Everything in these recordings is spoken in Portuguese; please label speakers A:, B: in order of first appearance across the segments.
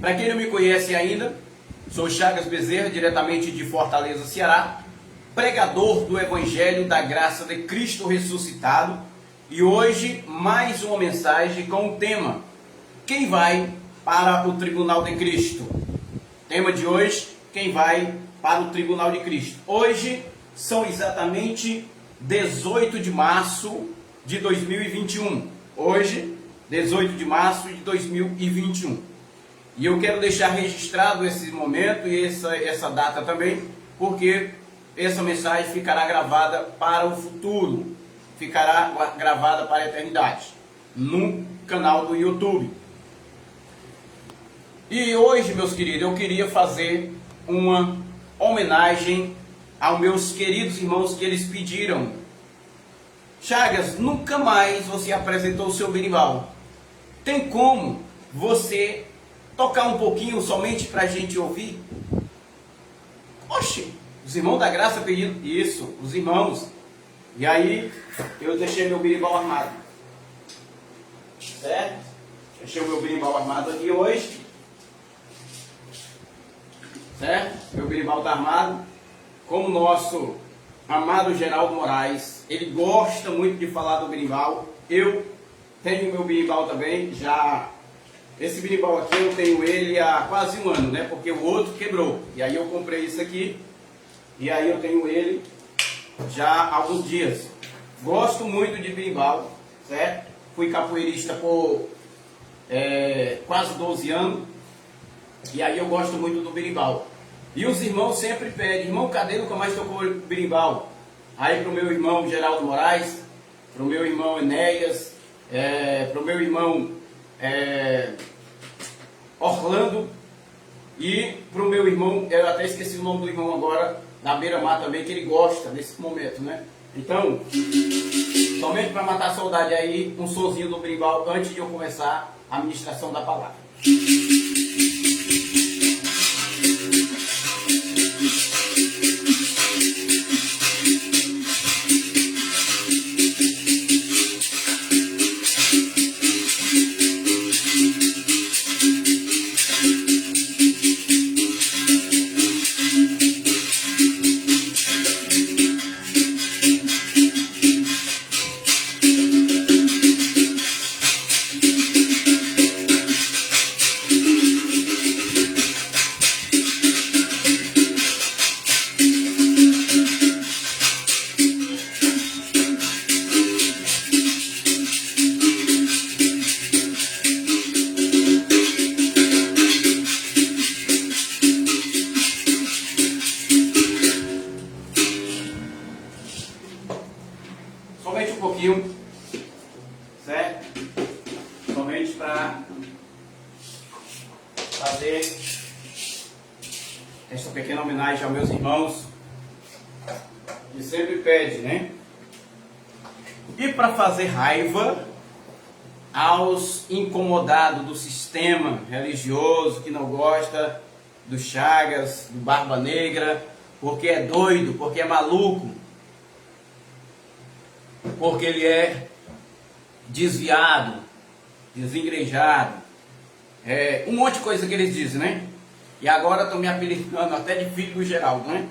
A: Para quem não me conhece ainda, sou Chagas Bezerra, diretamente de Fortaleza, Ceará, pregador do Evangelho da Graça de Cristo Ressuscitado, e hoje mais uma mensagem com o tema: quem vai para o Tribunal de Cristo? Tema de hoje: quem vai para o Tribunal de Cristo? Hoje são exatamente 18 de março de 2021. Hoje, 18 de março de 2021. E eu quero deixar registrado esse momento e essa data também, porque essa mensagem ficará gravada para o futuro, ficará gravada para a eternidade, no canal do YouTube. E hoje, meus queridos, eu queria fazer uma homenagem aos meus queridos irmãos que eles pediram: Chagas, nunca mais você apresentou o seu berimbau. Tem como você tocar um pouquinho somente para a gente ouvir? Oxe, os irmãos da graça pediram isso, os irmãos. E aí eu deixei meu berimbau armado, certo? Deixei o meu berimbau armado aqui hoje, certo? Meu berimbau está armado. Como o nosso amado Geraldo Moraes, ele gosta muito de falar do berimbau. Eu tenho meu berimbau também, já. Esse berimbau aqui eu tenho ele há quase um ano, né? Porque o outro quebrou. E aí eu comprei isso aqui. E aí eu tenho ele já há alguns dias. Gosto muito de berimbau, certo? Fui capoeirista por quase 12 anos. E aí eu gosto muito do berimbau. E os irmãos sempre pedem: irmão, cadê nunca mais tocou berimbau? Aí pro meu irmão Geraldo Moraes, pro meu irmão Enéas, pro meu irmão Orlando, e pro meu irmão, eu até esqueci o nome do irmão agora, da Beira-Mar também, que ele gosta desse momento, né? Então, somente para matar a saudade aí, um sonzinho do berimbau antes de eu começar a ministração da palavra. Somente um pouquinho, certo? Somente para fazer esta pequena homenagem aos meus irmãos que sempre pedem, né? E para fazer raiva aos incomodados do sistema religioso que não gosta do Chagas, do Barba Negra, porque é doido, porque é maluco, porque ele é desviado, desengrejado, um monte de coisa que eles dizem, né? E agora estão me apelidando até de filho do Geraldo, né?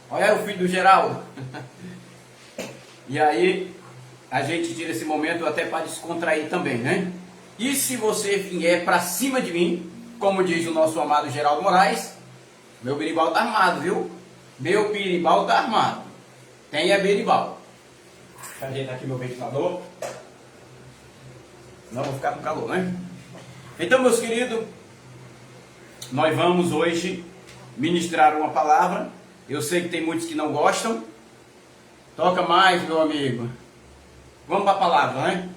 A: Olha o filho do Geraldo. E aí a gente tira esse momento até para descontrair também, né? E se você vier para cima de mim, como diz o nosso amado Geraldo Moraes, meu berimbau tá armado, viu? Meu berimbau tá armado. Tenha berimbau. Deixa eu ajeitar aqui meu ventilador. Senão eu vou ficar com calor, né? Então, meus queridos, nós vamos hoje ministrar uma palavra. Eu sei que tem muitos que não gostam. Toca mais, meu amigo. Vamos para a palavra, né?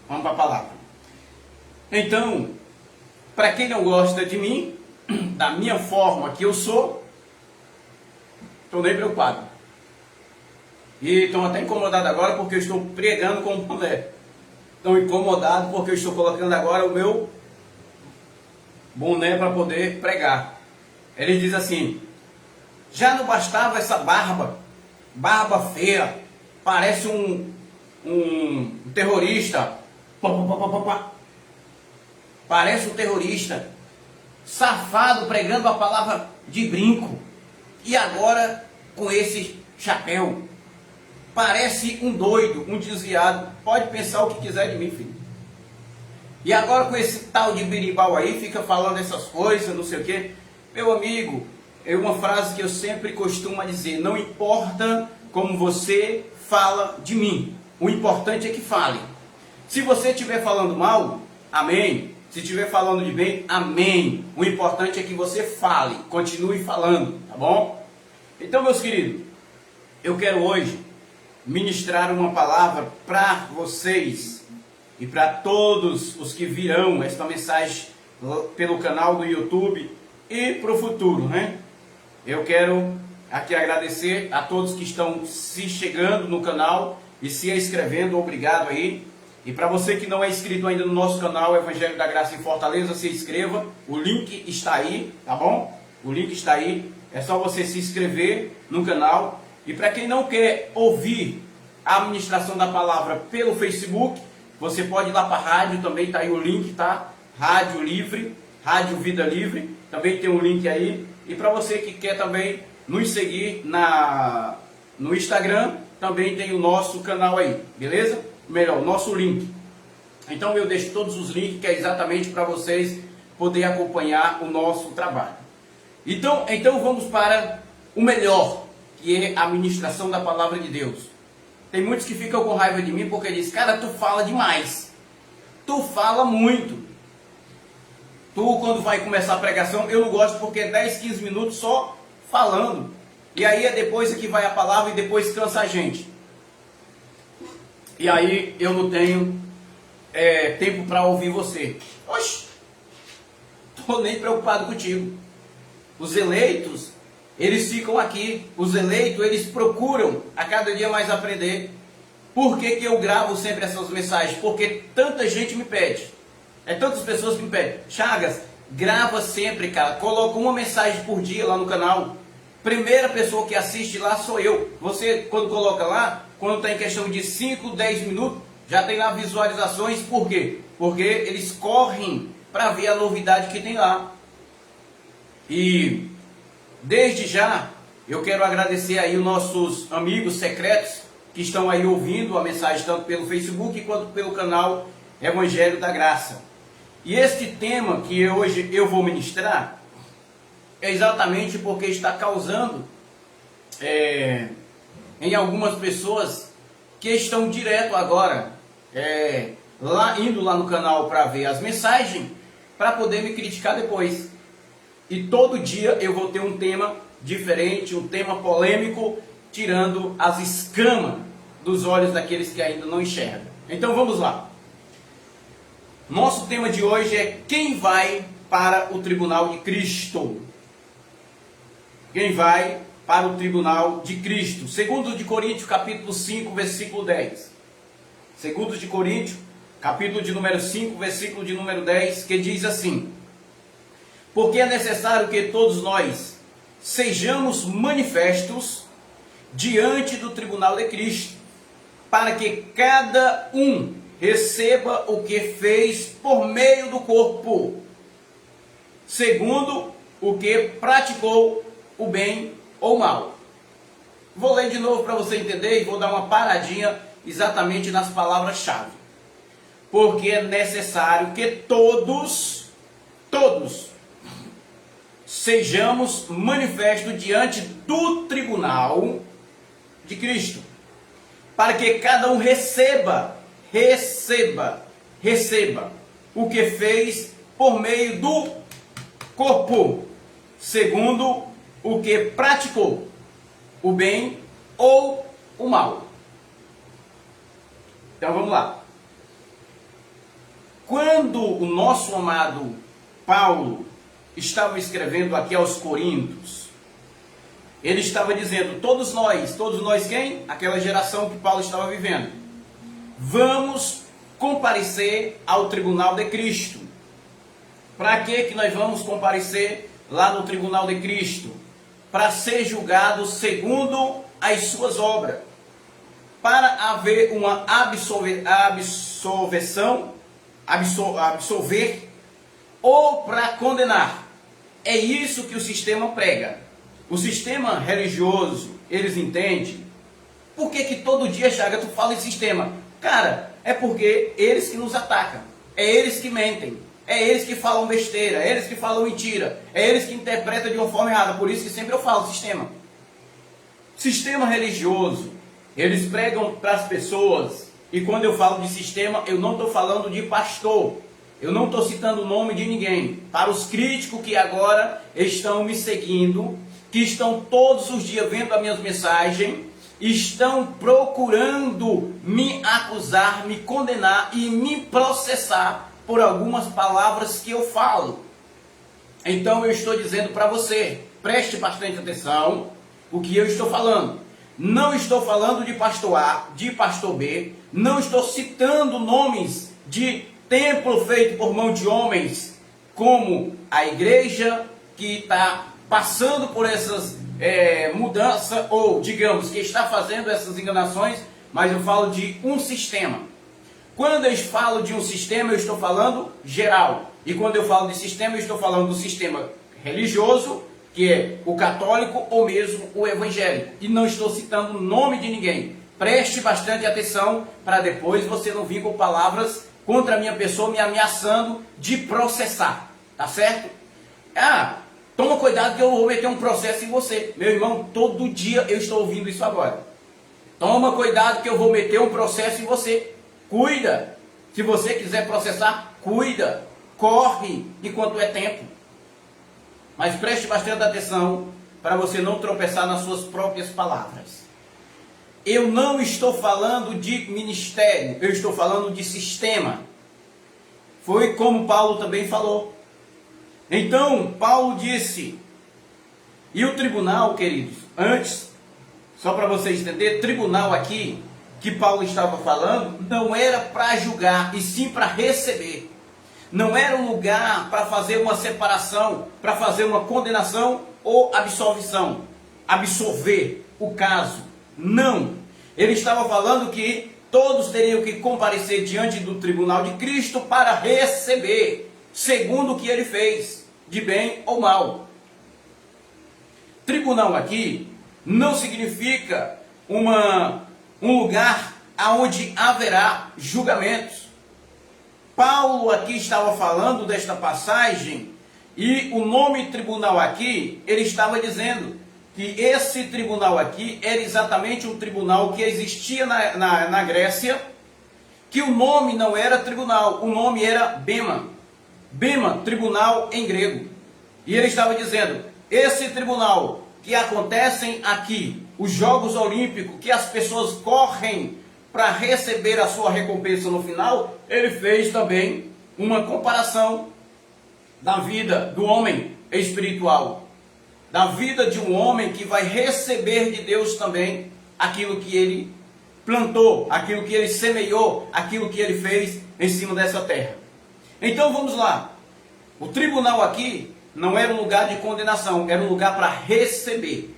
A: Vamos para a palavra. Então, para quem não gosta de mim, da minha forma que eu sou, estou nem preocupado. E estão até incomodados agora porque eu estou pregando com mulher. Estão incomodados porque eu estou colocando agora o meu boné para poder pregar. Ele diz assim: já não bastava essa barba feia, parece um terrorista. Parece um terrorista. safado pregando a palavra de brinco. E agora com esse chapéu. Parece um doido, um desviado. Pode pensar o que quiser de mim, filho. E agora com esse tal de birimbau aí, fica falando essas coisas, não sei o quê. Meu amigo, é uma frase que eu sempre costumo dizer: não importa como você fala de mim, o importante é que fale. Se você estiver falando mal, amém. Se estiver falando de bem, amém. O importante é que você fale, continue falando, tá bom? Então, meus queridos, eu quero hoje ministrar uma palavra para vocês e para todos os que virão esta mensagem pelo canal do YouTube e para o futuro, né? Eu quero aqui agradecer a todos que estão se chegando no canal e se inscrevendo, obrigado aí. E para você que não é inscrito ainda no nosso canal Evangelho da Graça em Fortaleza, se inscreva, o link está aí, tá bom? O link está aí, é só você se inscrever no canal. E para quem não quer ouvir a ministração da palavra pelo Facebook, você pode ir lá para a rádio, também está aí o link, tá? Rádio Livre, Rádio Vida Livre, também tem um link aí. E para você que quer também nos seguir no Instagram, também tem o nosso canal aí, beleza? Melhor, o nosso link. Então eu deixo todos os links, que é exatamente para vocês poderem acompanhar o nosso trabalho. Então vamos para o melhor, que é a ministração da palavra de Deus. Tem muitos que ficam com raiva de mim porque dizem: cara, tu fala demais, tu fala muito. Tu, quando vai começar a pregação, eu não gosto porque é 10, 15 minutos só falando. E aí é depois que vai a palavra e depois cansa a gente. E aí eu não tenho tempo para ouvir você. Oxe, estou nem preocupado contigo. Os eleitos, eles ficam aqui. Os eleitos, eles procuram a cada dia mais aprender. Por que que eu gravo sempre essas mensagens? Porque tanta gente me pede. É tantas pessoas que me pedem: Chagas, grava sempre, cara. Coloca uma mensagem por dia lá no canal. Primeira pessoa que assiste lá sou eu. Você, quando coloca lá, quando está em questão de 5, 10 minutos, já tem lá visualizações. Por quê? Porque eles correm para ver a novidade que tem lá. E desde já, eu quero agradecer aí os nossos amigos secretos que estão aí ouvindo a mensagem tanto pelo Facebook quanto pelo canal Evangelho da Graça. E este tema que hoje eu vou ministrar é exatamente porque está causando em algumas pessoas que estão direto agora indo lá no canal para ver as mensagens, para poder me criticar depois. E todo dia eu vou ter um tema diferente, um tema polêmico, tirando as escamas dos olhos daqueles que ainda não enxergam. Então vamos lá. Nosso tema de hoje é: quem vai para o tribunal de Cristo? Quem vai para o tribunal de Cristo? 2 de Coríntios, capítulo 5, versículo 10. 2 de Coríntios, capítulo de número 5, versículo de número 10, que diz assim: porque é necessário que todos nós sejamos manifestos diante do tribunal de Cristo, para que cada um receba o que fez por meio do corpo, segundo o que praticou o bem ou mal. Vou ler de novo para você entender e vou dar uma paradinha exatamente nas palavras-chave. Porque é necessário que todos sejamos manifestos diante do tribunal de Cristo, para que cada um receba o que fez por meio do corpo, segundo o que praticou, o bem ou o mal. Então vamos lá. Quando o nosso amado Paulo estava escrevendo aqui aos Coríntios, ele estava dizendo: todos nós quem? Aquela geração que Paulo estava vivendo, vamos comparecer ao tribunal de Cristo. Para que nós vamos comparecer lá no tribunal de Cristo? Para ser julgado segundo as suas obras, para haver uma absolver ou para condenar, É isso que o sistema prega. O sistema religioso, eles entendem. Por que todo dia, Chaga, tu fala em sistema? Cara, é porque eles que nos atacam. É eles que mentem. É eles que falam besteira. É eles que falam mentira. É eles que interpretam de uma forma errada. Por isso que sempre eu falo sistema. Sistema religioso. Eles pregam para as pessoas. E quando eu falo de sistema, eu não estou falando de pastor. Eu não estou citando o nome de ninguém. Para os críticos que agora estão me seguindo, que estão todos os dias vendo as minhas mensagens, estão procurando me acusar, me condenar e me processar por algumas palavras que eu falo. Então eu estou dizendo para você, preste bastante atenção o que eu estou falando. Não estou falando de pastor A, de pastor B, não estou citando nomes de templo feito por mão de homens, como a igreja que está passando por essas mudanças, ou digamos que está fazendo essas enganações, mas eu falo de um sistema. Quando eu falo de um sistema, eu estou falando geral. E quando eu falo de sistema, eu estou falando do sistema religioso, que é o católico ou mesmo o evangélico. E não estou citando o nome de ninguém. Preste bastante atenção para depois você não vir com palavras contra a minha pessoa me ameaçando de processar. Tá certo? Toma cuidado que eu vou meter um processo em você. Meu irmão, todo dia eu estou ouvindo isso agora. Toma cuidado que eu vou meter um processo em você. Cuida. Se você quiser processar, cuida. Corre enquanto é tempo. Mas preste bastante atenção para você não tropeçar nas suas próprias palavras. Eu não estou falando de ministério, eu estou falando de sistema. Foi como Paulo também falou. Então, Paulo disse, e o tribunal, queridos, antes, só para vocês entenderem, tribunal aqui, que Paulo estava falando, não era para julgar, e sim para receber. Não era um lugar para fazer uma separação, para fazer uma condenação ou absolvição, absolver o caso. Não. Ele estava falando que todos teriam que comparecer diante do tribunal de Cristo para receber, segundo o que ele fez, de bem ou mal. Tribunal aqui não significa um lugar onde haverá julgamentos. Paulo aqui estava falando desta passagem e o nome tribunal aqui, ele estava dizendo que esse tribunal aqui era exatamente um tribunal que existia na Grécia, que o nome não era tribunal, o nome era bema. Bema, tribunal em grego. E ele estava dizendo, esse tribunal que acontecem aqui, os Jogos Olímpicos, que as pessoas correm para receber a sua recompensa no final, ele fez também uma comparação da vida do homem espiritual, da vida de um homem que vai receber de Deus também aquilo que ele plantou, aquilo que ele semeou, aquilo que ele fez em cima dessa terra. Então vamos lá. O tribunal aqui não era um lugar de condenação, era um lugar para receber.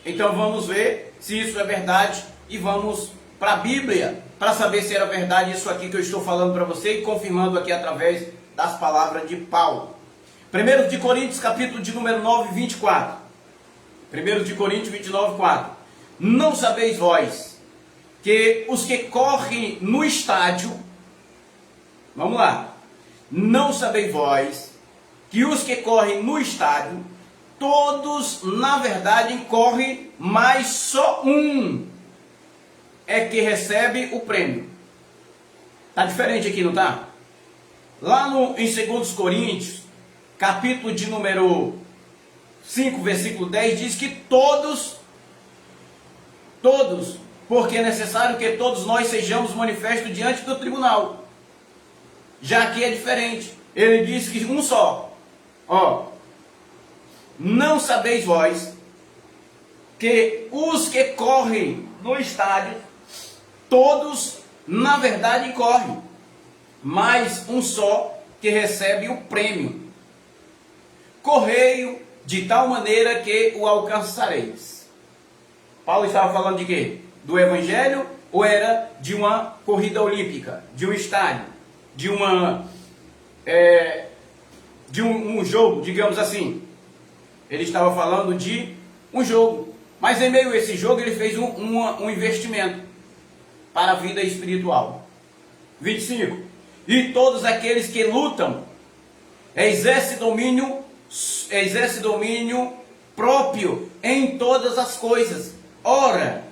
A: Então vamos ver se isso é verdade e vamos para a Bíblia para saber se era verdade isso aqui que eu estou falando para você e confirmando aqui através das palavras de Paulo. 1 de Coríntios, capítulo de número 9, 24. 1 de Coríntios 29, 4. Não sabeis vós que os que correm no estádio, vamos lá, não sabeis vós que os que correm no estádio, todos na verdade correm, mas só um é que recebe o prêmio. Está diferente aqui, não está? Lá em 2 Coríntios, capítulo de número 5, versículo 10, diz que todos, porque é necessário que todos nós sejamos manifestos diante do tribunal. Já aqui é diferente. Ele diz que um só. Não sabeis vós que os que correm no estádio, todos na verdade correm, mas um só que recebe o prêmio. Correio de tal maneira que o alcançareis. Paulo estava falando de quê? Do evangelho ou era de uma corrida olímpica, de um estádio, de um jogo, digamos assim? Ele estava falando de um jogo. Mas em meio a esse jogo ele fez um investimento para a vida espiritual. 25. E todos aqueles que lutam exercem domínio próprio em todas as coisas. Ora,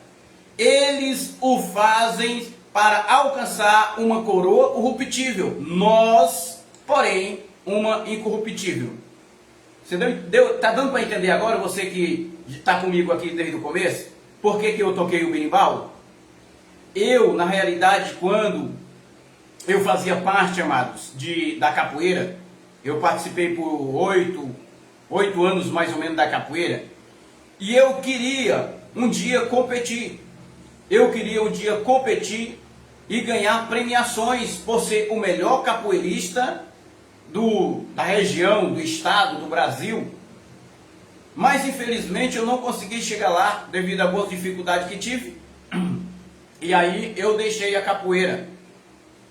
A: eles o fazem para alcançar uma coroa corruptível, nós, porém, uma incorruptível. Você tá dando para entender agora, você que está comigo aqui desde o começo, por que eu toquei o berimbau? Eu, na realidade, quando eu fazia parte, amados, da capoeira, eu participei por 8 anos mais ou menos da capoeira, e eu queria um dia competir. Eu queria um dia competir e ganhar premiações por ser o melhor capoeirista da região, do estado, do Brasil. Mas infelizmente eu não consegui chegar lá devido a boas dificuldades que tive. E aí eu deixei a capoeira.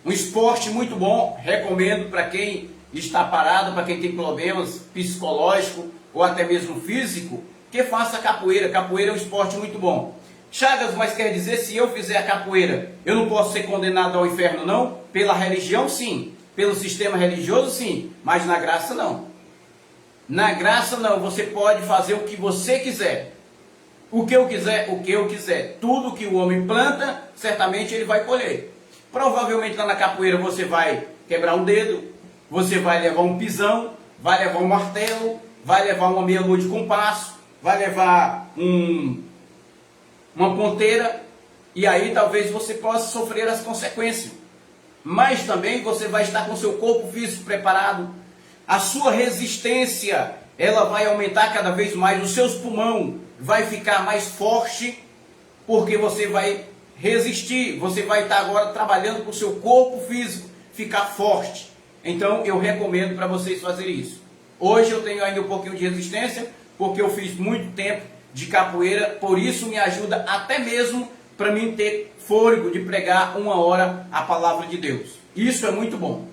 A: Um esporte muito bom, recomendo para quem está parado, para quem tem problemas psicológicos ou até mesmo físico, que faça capoeira. Capoeira é um esporte muito bom. Chagas, mas quer dizer, se eu fizer a capoeira, eu não posso ser condenado ao inferno não? Pela religião sim, pelo sistema religioso sim, mas na graça não. Na graça não, você pode fazer o que você quiser. O que eu quiser. Tudo que o homem planta, certamente ele vai colher. Provavelmente lá na capoeira você vai quebrar um dedo, você vai levar um pisão, vai levar um martelo, vai levar uma meia-lua de compasso, vai levar uma ponteira, e aí talvez você possa sofrer as consequências. Mas também você vai estar com seu corpo físico preparado, a sua resistência, ela vai aumentar cada vez mais, os seus pulmões vai ficar mais forte, porque você vai resistir, você vai estar agora trabalhando com o seu corpo físico ficar forte. Então eu recomendo para vocês fazerem isso. Hoje eu tenho ainda um pouquinho de resistência, porque eu fiz muito tempo de capoeira, por isso me ajuda até mesmo para mim ter fôlego de pregar 1 hora a palavra de Deus. Isso é muito bom.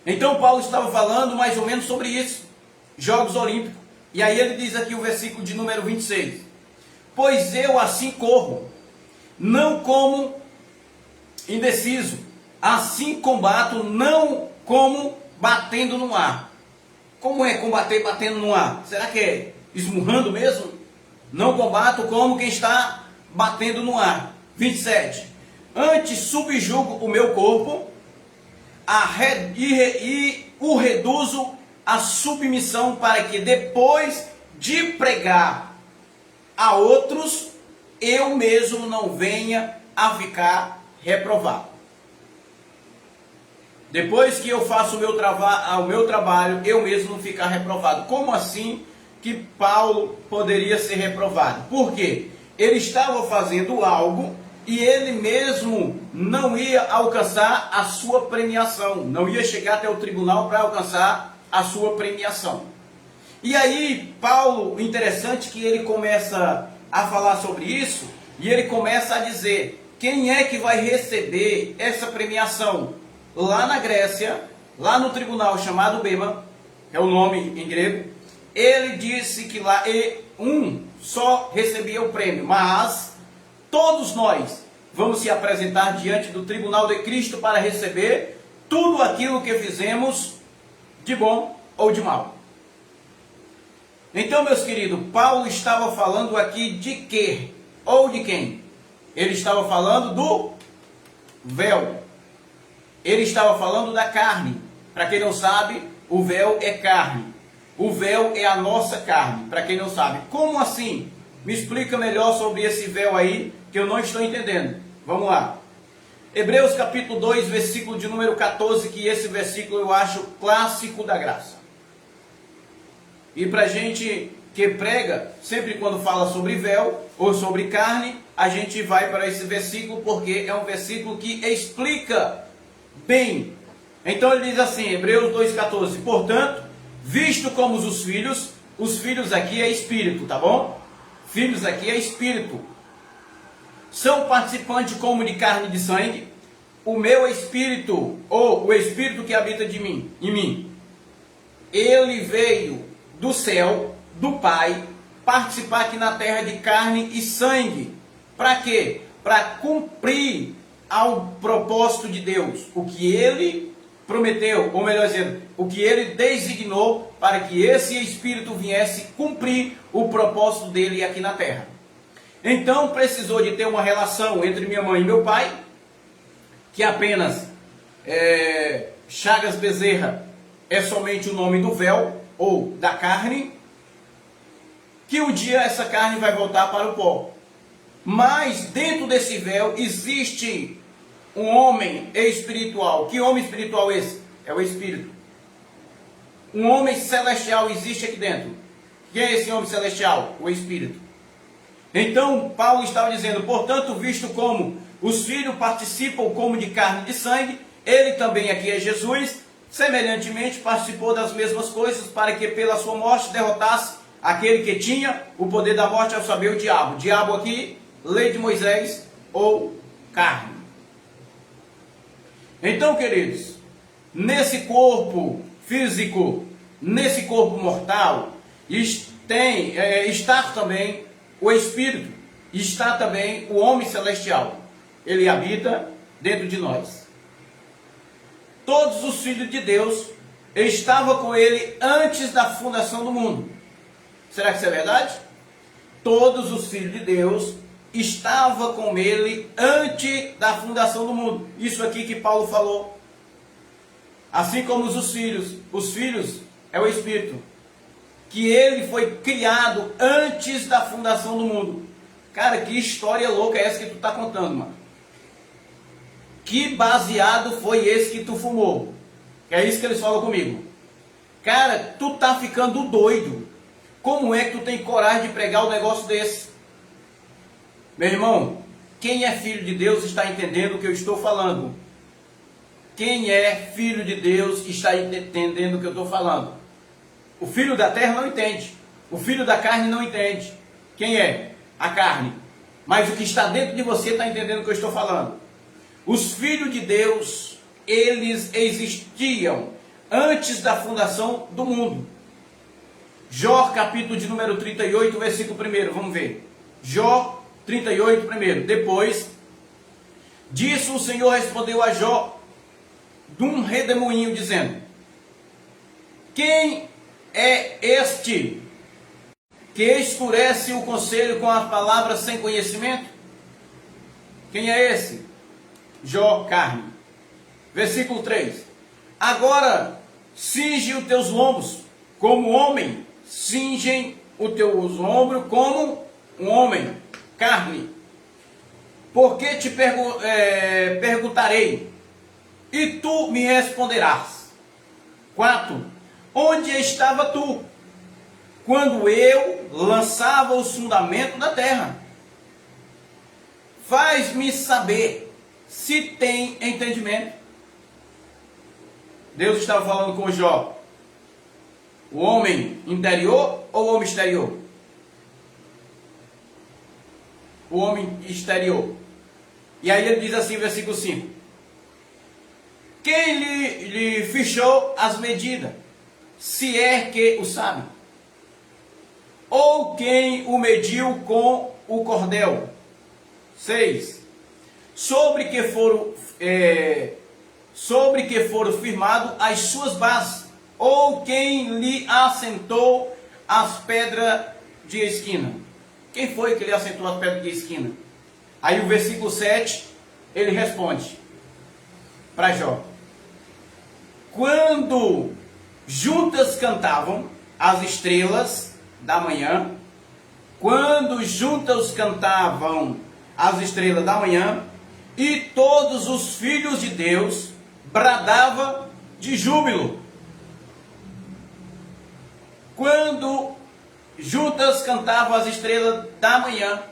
A: Então Paulo estava falando mais ou menos sobre isso, Jogos Olímpicos. E aí ele diz aqui o versículo de número 26. Pois eu assim corro, não como indeciso, assim combato, não como batendo no ar. Como é combater batendo no ar? Será que é esmurrando mesmo? Não combato como quem está batendo no ar. 27. Antes subjugo o meu corpo e o reduzo à submissão, para que depois de pregar a outros, eu mesmo não venha a ficar reprovado. Depois que eu faço o meu trabalho, eu mesmo não ficar reprovado. Como assim que Paulo poderia ser reprovado? Por quê? Ele estava fazendo algo e ele mesmo não ia alcançar a sua premiação. Não ia chegar até o tribunal para alcançar a sua premiação. E aí, Paulo, interessante que ele começa a falar sobre isso, e ele começa a dizer, quem é que vai receber essa premiação? Lá na Grécia, lá no tribunal chamado Bema, que é o nome em grego, ele disse que lá um só recebia o prêmio, mas todos nós vamos se apresentar diante do tribunal de Cristo para receber tudo aquilo que fizemos de bom ou de mal. Então, meus queridos, Paulo estava falando aqui de quê? Ou de quem? Ele estava falando do véu. Ele estava falando da carne. Para quem não sabe, o véu é carne. O véu é a nossa carne. Para quem não sabe. Como assim? Me explica melhor sobre esse véu aí, que eu não estou entendendo. Vamos lá. Hebreus capítulo 2, versículo de número 14, que esse versículo eu acho clássico da graça. E para gente que prega, sempre quando fala sobre véu ou sobre carne, a gente vai para esse versículo, porque é um versículo que explica bem. Então ele diz assim, Hebreus 2,14, portanto, visto como os filhos aqui é espírito, tá bom? Filhos aqui é espírito. São participantes como de carne e de sangue, o meu espírito, ou o espírito que habita em mim. ele veio do céu, do Pai, participar aqui na terra de carne e sangue. Para quê? Para cumprir ao propósito de Deus, o que ele prometeu, ou melhor dizendo, o que ele designou para que esse Espírito viesse cumprir o propósito dele aqui na terra. Então precisou de ter uma relação entre minha mãe e meu pai, que apenas Chagas Bezerra é somente o nome do véu ou da carne, que um dia essa carne vai voltar para o pó. Mas dentro desse véu existe um homem espiritual. Que homem espiritual é esse? É o Espírito. Um homem celestial existe aqui dentro. Quem é esse homem celestial? O Espírito. Então Paulo estava dizendo, portanto, visto como os filhos participam como de carne e de sangue, ele também aqui é Jesus, semelhantemente participou das mesmas coisas, para que pela sua morte derrotasse aquele que tinha o poder da morte, ao saber, o diabo. Diabo aqui, lei de Moisés ou carne. Então, queridos, nesse corpo físico, nesse corpo mortal, está também o Espírito, está também o homem celestial. Ele habita dentro de nós. Todos os filhos de Deus estavam com ele antes da fundação do mundo. Será que isso é verdade? Todos os filhos de Deus estavam com ele antes da fundação do mundo. Isso aqui que Paulo falou. Assim como os filhos é o Espírito, que ele foi criado antes da fundação do mundo. Cara, que história louca é essa que tu está contando, mano? Que baseado foi esse que tu fumou? É isso que eles falam comigo. Cara, tu tá ficando doido. Como é que tu tem coragem de pregar um negócio desse? Meu irmão, quem é filho de Deus está entendendo o que eu estou falando. Quem é filho de Deus está entendendo o que eu estou falando. O filho da terra não entende. O filho da carne não entende. Quem é? A carne. Mas o que está dentro de você está entendendo o que eu estou falando. Os filhos de Deus, eles existiam antes da fundação do mundo. Jó, capítulo de número 38, versículo 1, vamos ver. Jó 38, 1. Depois, disso o Senhor respondeu a Jó de um redemoinho, dizendo: quem é este que escurece o conselho com as palavras sem conhecimento? Quem é esse? Jó, carne. Versículo 3. Agora cinge os teus lombos como homem, cingem os teus ombros como um homem, carne. Porque te perguntarei, e tu me responderás. 4. Onde estava tu quando eu lançava os fundamentos da terra? Faz-me saber se tem entendimento. Deus estava falando com Jó. O homem interior ou o homem exterior? O homem exterior. E aí ele diz assim, versículo 5. Quem lhe fichou as medidas, se é que o sabe? Ou quem o mediu com o cordel? 6. Sobre que foram firmadas as suas bases, ou quem lhe assentou as pedras de esquina? Quem foi que lhe assentou as pedras de esquina? Aí o versículo 7, ele responde para Jó: quando juntas cantavam as estrelas da manhã, quando juntas cantavam as estrelas da manhã, e todos os filhos de Deus bradavam de júbilo. Quando juntas cantavam as estrelas da manhã,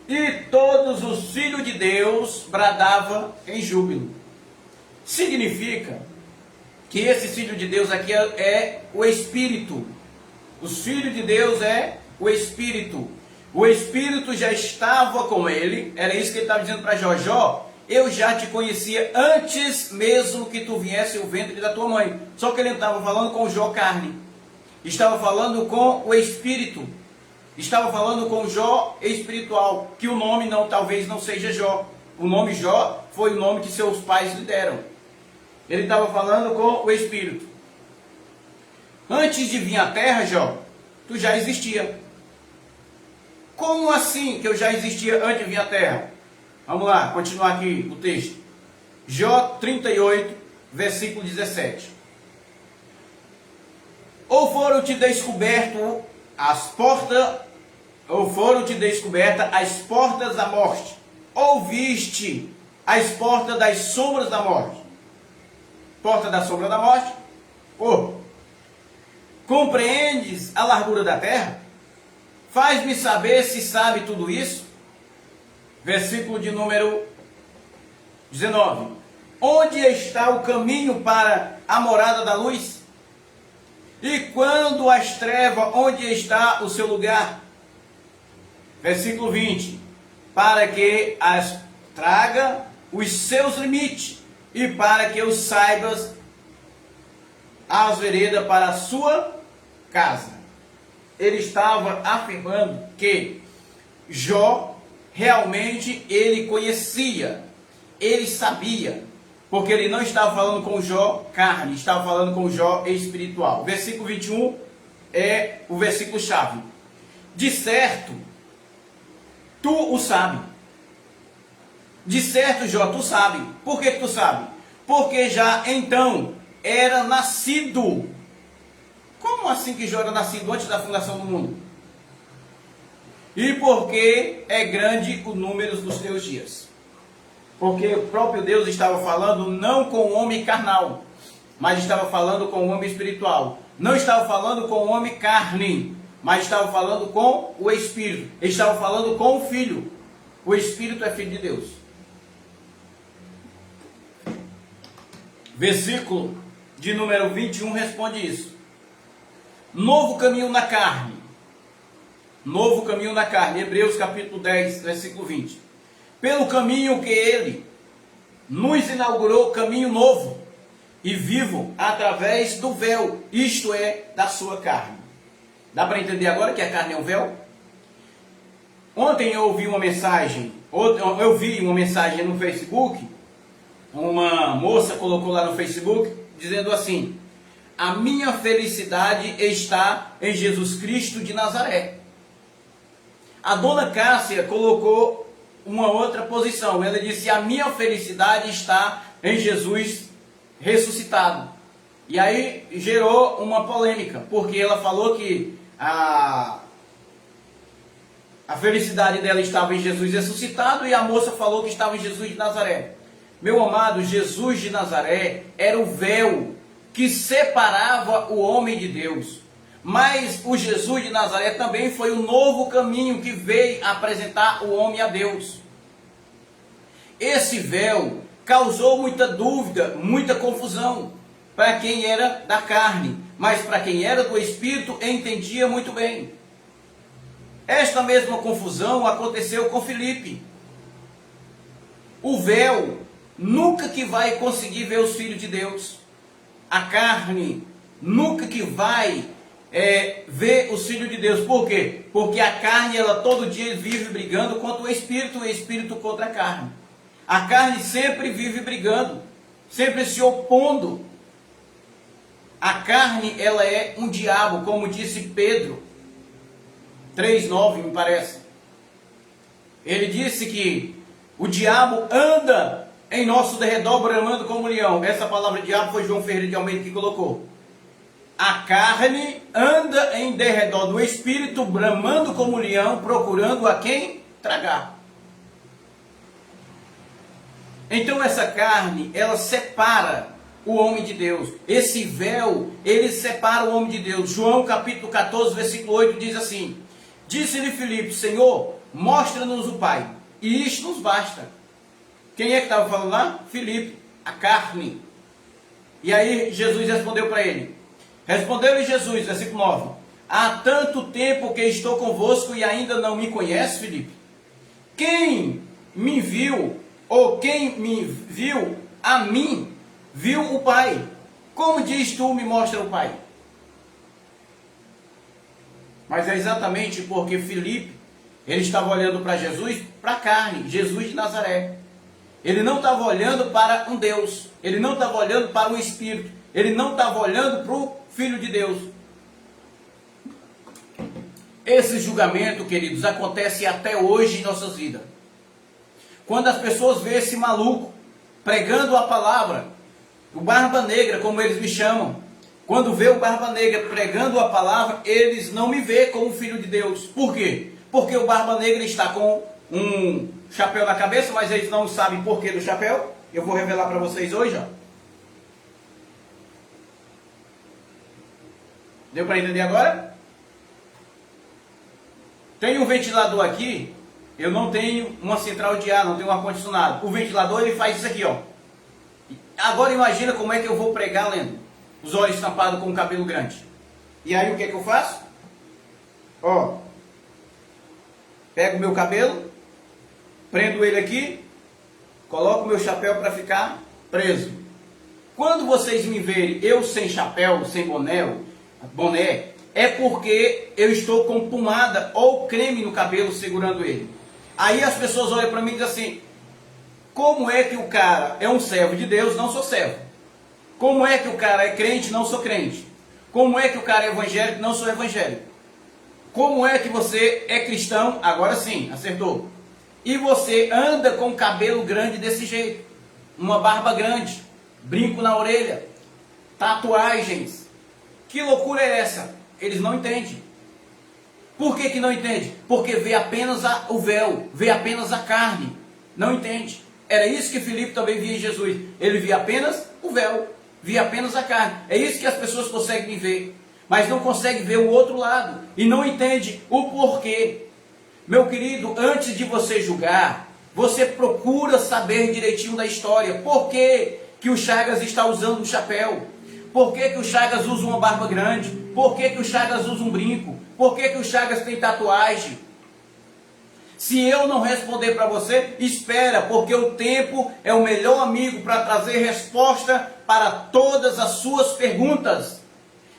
A: e todos os filhos de Deus bradavam em júbilo. Significa que esse filho de Deus aqui é o Espírito. Os filhos de Deus é o Espírito. O Espírito já estava com ele. Era isso que ele estava dizendo para Jó. Jó, eu já te conhecia antes mesmo que tu viesse o ventre da tua mãe. Só que ele não estava falando com Jó carne, estava falando com o espírito, estava falando com Jó espiritual, que o nome talvez não seja Jó. O nome Jó foi o nome que seus pais lhe deram. Ele estava falando com o espírito. Antes de vir à terra, Jó, tu já existia. Como assim que eu já existia antes de vir à terra? Vamos lá, continuar aqui o texto. Jó 38, versículo 17. Ou foram-te descobertas as portas da morte, ou viste as portas das sombras da morte. Porta da sombra da morte? Compreendes a largura da terra? Faz-me saber se sabe tudo isso. Versículo de número 19. Onde está o caminho para a morada da luz? E quando as trevas, onde está o seu lugar? Versículo 20. Para que as traga os seus limites, e para que os saibas as veredas para a sua casa. Ele estava afirmando que Jó realmente ele conhecia, ele sabia, porque ele não estava falando com Jó carne, estava falando com Jó espiritual. Versículo 21 é o versículo chave. De certo, tu o sabe. De certo, Jó, tu sabe. Por que tu sabe? Porque já então era nascido. Como assim que Jó era nascido antes da fundação do mundo? E porque é grande o número dos teus dias. Porque o próprio Deus estava falando não com o homem carnal, mas estava falando com o homem espiritual. Não estava falando com o homem carne, mas estava falando com o Espírito. Ele estava falando com o Filho. O Espírito é Filho de Deus. Versículo de número 21 responde isso. Novo caminho na carne. Novo caminho na carne. Hebreus capítulo 10, versículo 20. Pelo caminho que ele nos inaugurou, caminho novo e vivo através do véu, isto é, da sua carne. Dá para entender agora que a carne é um véu? Ontem eu vi uma mensagem no Facebook, uma moça colocou lá no Facebook, dizendo assim: a minha felicidade está em Jesus Cristo de Nazaré. A dona Cássia colocou uma outra posição, ela disse: a minha felicidade está em Jesus ressuscitado. E aí gerou uma polêmica, porque ela falou que a felicidade dela estava em Jesus ressuscitado, e a moça falou que estava em Jesus de Nazaré. Meu amado, Jesus de Nazaré era o véu que separava o homem de Deus. Mas o Jesus de Nazaré também foi o novo caminho que veio apresentar o homem a Deus. Esse véu causou muita dúvida, muita confusão para quem era da carne, mas para quem era do Espírito entendia muito bem. Esta mesma confusão aconteceu com Filipe. O véu nunca que vai conseguir ver os filhos de Deus. A carne nunca que vai ver os filhos de Deus. Por quê? Porque a carne, ela todo dia vive brigando contra o Espírito contra a carne. A carne sempre vive brigando, sempre se opondo. A carne, ela é um diabo, como disse Pedro 3,9, me parece. Ele disse que o diabo anda em nosso derredor bramando como um leão. Essa palavra diabo foi João Ferreira de Almeida que colocou. A carne anda em derredor do Espírito, bramando como um leão, procurando a quem tragar. Então essa carne, ela separa o homem de Deus. Esse véu, ele separa o homem de Deus. João capítulo 14, versículo 8 diz assim: disse-lhe Filipe: Senhor, mostra-nos o Pai, e isto nos basta. Quem é que estava falando lá? Filipe, a carne. E aí Jesus respondeu para ele. Respondeu-lhe Jesus, versículo 9: há tanto tempo que estou convosco e ainda não me conhece, Filipe? Quem me viu, ou quem me viu, a mim, viu o Pai. Como diz tu, me mostra o Pai? Mas é exatamente porque Filipe, ele estava olhando para Jesus, para a carne, Jesus de Nazaré. Ele não estava olhando para um Deus, ele não estava olhando para um Espírito, ele não estava olhando para o Filho de Deus. Esse julgamento, queridos, acontece até hoje em nossas vidas. Quando as pessoas veem esse maluco pregando a palavra, o Barba Negra, como eles me chamam, quando vê o Barba Negra pregando a palavra, eles não me veem como filho de Deus. Por quê? Porque o Barba Negra está com um chapéu na cabeça, mas eles não sabem por que do chapéu. Eu vou revelar para vocês hoje, ó. Deu para entender agora? Tem um ventilador aqui, eu não tenho uma central de ar, não tenho um ar-condicionado. O ventilador, ele faz isso aqui, ó. Agora imagina como é que eu vou pregar lendo. Os olhos tampados com o cabelo grande. E aí o que é que eu faço? Ó. Pego o meu cabelo, prendo ele aqui, coloco o meu chapéu para ficar preso. Quando vocês me verem eu sem chapéu, sem boné, é porque eu estou com pomada ou creme no cabelo segurando ele. Aí as pessoas olham para mim e dizem assim: como é que o cara é um servo de Deus? Não sou servo. Como é que o cara é crente? Não sou crente. Como é que o cara é evangélico? Não sou evangélico. Como é que você é cristão? Agora sim, acertou. E você anda com cabelo grande desse jeito, uma barba grande, brinco na orelha, tatuagens. Que loucura é essa? Eles não entendem. Por que que não entende? Porque vê apenas o véu, vê apenas a carne. Não entende. Era isso que Filipe também via em Jesus. Ele via apenas o véu, via apenas a carne. É isso que as pessoas conseguem ver, mas não conseguem ver o outro lado. E não entende o porquê. Meu querido, antes de você julgar, você procura saber direitinho da história. Por que que o Chagas está usando um chapéu? Por que que o Chagas usa uma barba grande? Por que que o Chagas usa um brinco? Por que que o Chagas tem tatuagem? Se eu não responder para você, espera, porque o tempo é o melhor amigo para trazer resposta para todas as suas perguntas.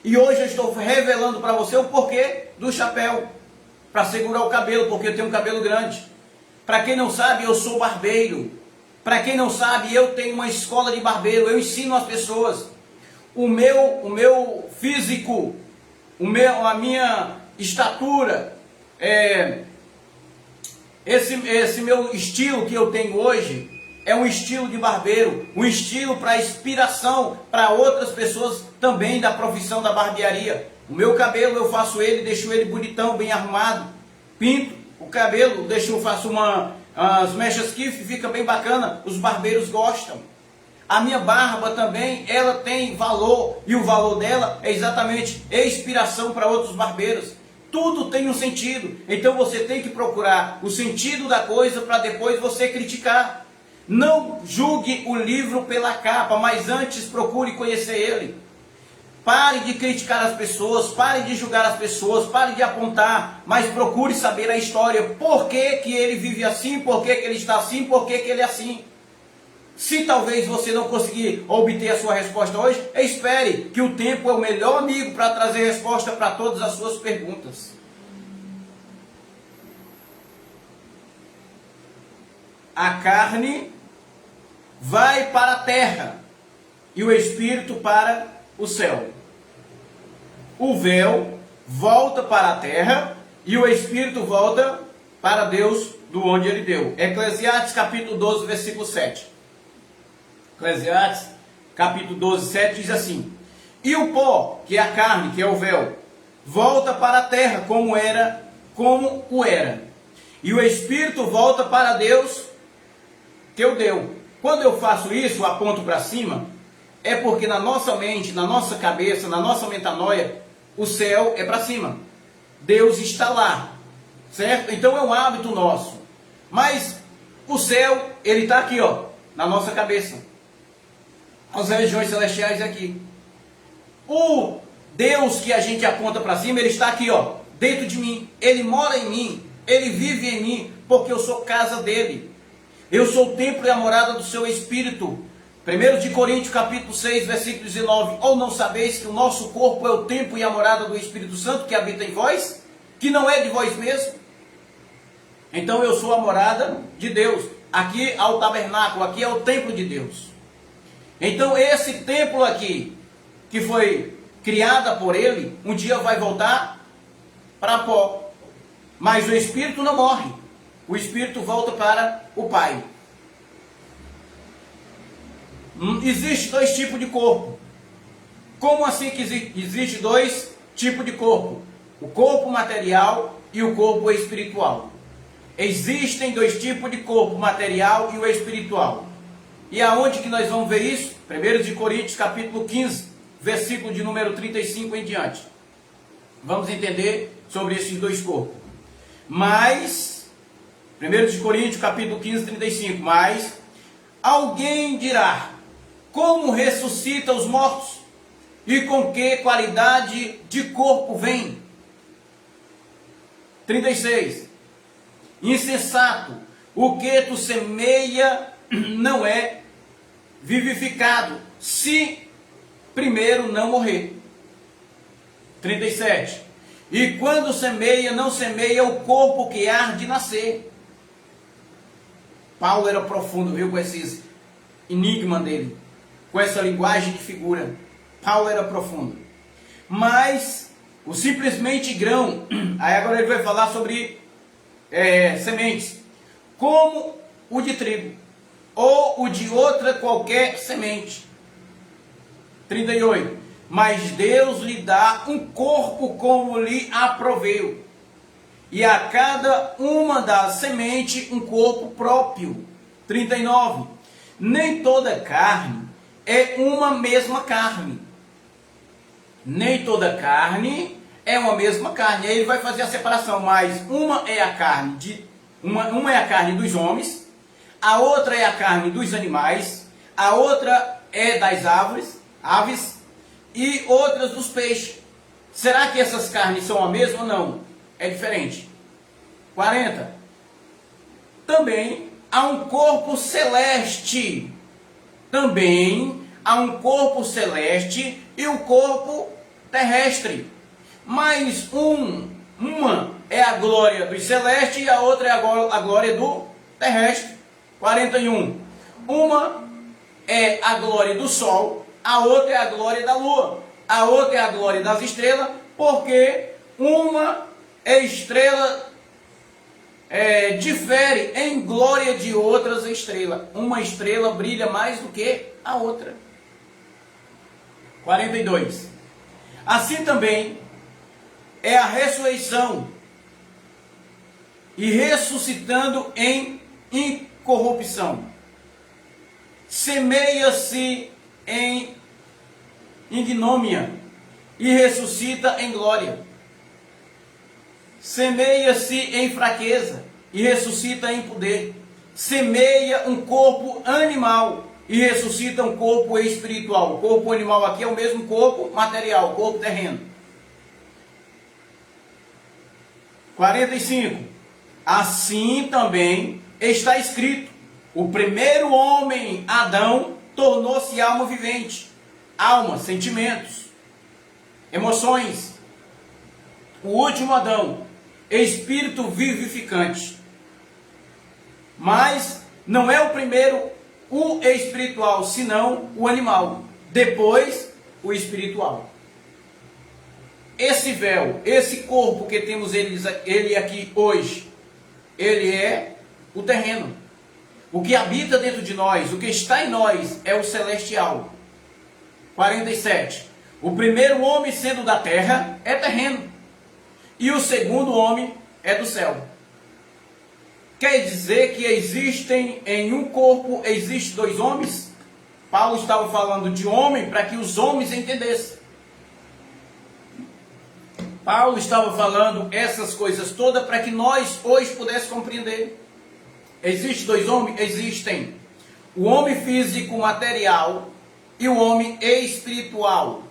A: E hoje eu estou revelando para você o porquê do chapéu, para segurar o cabelo, porque eu tenho um cabelo grande. Para quem não sabe, eu sou barbeiro. Para quem não sabe, eu tenho uma escola de barbeiro, eu ensino as pessoas. O meu físico, a minha estatura, esse meu estilo que eu tenho hoje é um estilo de barbeiro, um estilo para inspiração para outras pessoas também da profissão da barbearia. O meu cabelo eu faço ele, deixo ele bonitão, bem arrumado, pinto o cabelo, faço as mechas que fica bem bacana, os barbeiros gostam. A minha barba também, ela tem valor, e o valor dela é exatamente inspiração para outros barbeiros. Tudo tem um sentido, então você tem que procurar o sentido da coisa para depois você criticar. Não julgue o livro pela capa, mas antes procure conhecer ele. Pare de criticar as pessoas, pare de julgar as pessoas, pare de apontar, mas procure saber a história. Por que que ele vive assim, por que que ele está assim, por que que ele é assim. Se talvez você não conseguir obter a sua resposta hoje, espere, que o tempo é o melhor amigo para trazer resposta para todas as suas perguntas. A carne vai para a terra e o espírito para o céu. O véu volta para a terra e o espírito volta para Deus, do onde ele deu. Eclesiastes capítulo 12, versículo 7. Eclesiastes, capítulo 12, 7, diz assim: e o pó, que é a carne, que é o véu, volta para a terra como o era. E o espírito volta para Deus, que o deu. Quando eu faço isso, aponto para cima, é porque na nossa mente, na nossa cabeça, na nossa metanoia, o céu é para cima. Deus está lá, certo? Então é um hábito nosso. Mas o céu, ele está aqui, ó, na nossa cabeça. As regiões celestiais aqui. O Deus que a gente aponta para cima, ele está aqui, ó, dentro de mim. Ele mora em mim, ele vive em mim, porque eu sou casa dele. Eu sou o templo e a morada do seu Espírito. 1 de Coríntios capítulo 6, versículo 19. Ou não sabeis que o nosso corpo é o templo e a morada do Espírito Santo que habita em vós? Que não é de vós mesmo? Então eu sou a morada de Deus. Aqui há o tabernáculo, aqui é o templo de Deus. Então esse templo aqui, que foi criada por ele, um dia vai voltar para pó. Mas o Espírito não morre. O Espírito volta para o Pai. Existe dois tipos de corpo. Como assim que existe dois tipos de corpo? O corpo material e o corpo espiritual. Existem dois tipos de corpo, material e o espiritual. E aonde que nós vamos ver isso? 1 de Coríntios capítulo 15, versículo de número 35 em diante. Vamos entender sobre esses dois corpos. Mas, 1 de Coríntios capítulo 15, 35. Mas, alguém dirá, como ressuscita os mortos? E com que qualidade de corpo vem? 36. Insensato, o que tu semeia não é vivificado, se primeiro não morrer. 37. E quando semeia, não semeia o corpo que há de nascer. Paulo era profundo, viu, com esses enigmas dele, com essa linguagem de figura. Paulo era profundo. Mas o simplesmente grão, aí agora ele vai falar sobre sementes, como o de trigo, ou o de outra qualquer semente. 38. Mas Deus lhe dá um corpo como lhe aproveu, e a cada uma das sementes um corpo próprio. 39. Nem toda carne é uma mesma carne. Nem toda carne é uma mesma carne. Aí ele vai fazer a separação, mas uma é a carne uma é a carne dos homens, a outra é a carne dos animais, a outra é das aves e outras dos peixes. Será que essas carnes são a mesma ou não? É diferente. 40. Também há um corpo celeste. Também há um corpo celeste e um corpo terrestre. Mas uma é a glória dos celestes e a outra é a glória do terrestre. 41. Uma é a glória do sol, a outra é a glória da lua, a outra é a glória das estrelas, porque uma estrela difere em glória de outras estrelas. Uma estrela brilha mais do que a outra. 42. Assim também é a ressurreição, e ressuscitando em incorrupção. Semeia-se em ignomínia e ressuscita em glória. Semeia-se em fraqueza e ressuscita em poder. Semeia um corpo animal e ressuscita um corpo espiritual. O corpo animal aqui é o mesmo corpo material, o corpo terreno. 45. Assim também está escrito: o primeiro homem, Adão, tornou-se alma vivente. Alma, sentimentos, emoções. O último Adão, espírito vivificante. Mas não é o primeiro o espiritual, senão o animal. Depois, o espiritual. Esse véu, esse corpo que temos ele aqui hoje, ele é o terreno. O que habita dentro de nós, o que está em nós, é o celestial. 47. O primeiro homem, sendo da terra, é terreno. E o segundo homem é do céu. Quer dizer que existem em um corpo, existem dois homens? Paulo estava falando de homem para que os homens entendessem. Paulo estava falando essas coisas todas para que nós hoje pudéssemos compreender. Existem dois homens? Existem. O homem físico, material, e o homem espiritual.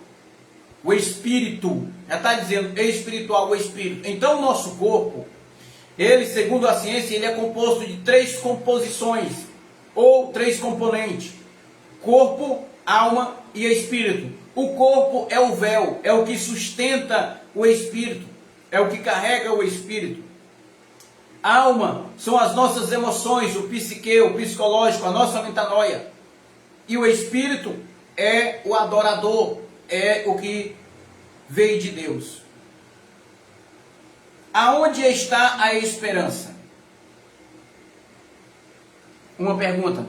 A: O espírito. Já está dizendo espiritual, o espírito. Então o nosso corpo, ele, segundo a ciência, ele é composto de 3 composições. ou três componentes: corpo, alma e espírito. O corpo é o véu, é o que sustenta o espírito, é o que carrega o espírito. Alma são as nossas emoções, o psique, o psicológico, a nossa metanoia. E o espírito é o adorador, é o que veio de Deus. Aonde está a esperança? Uma pergunta.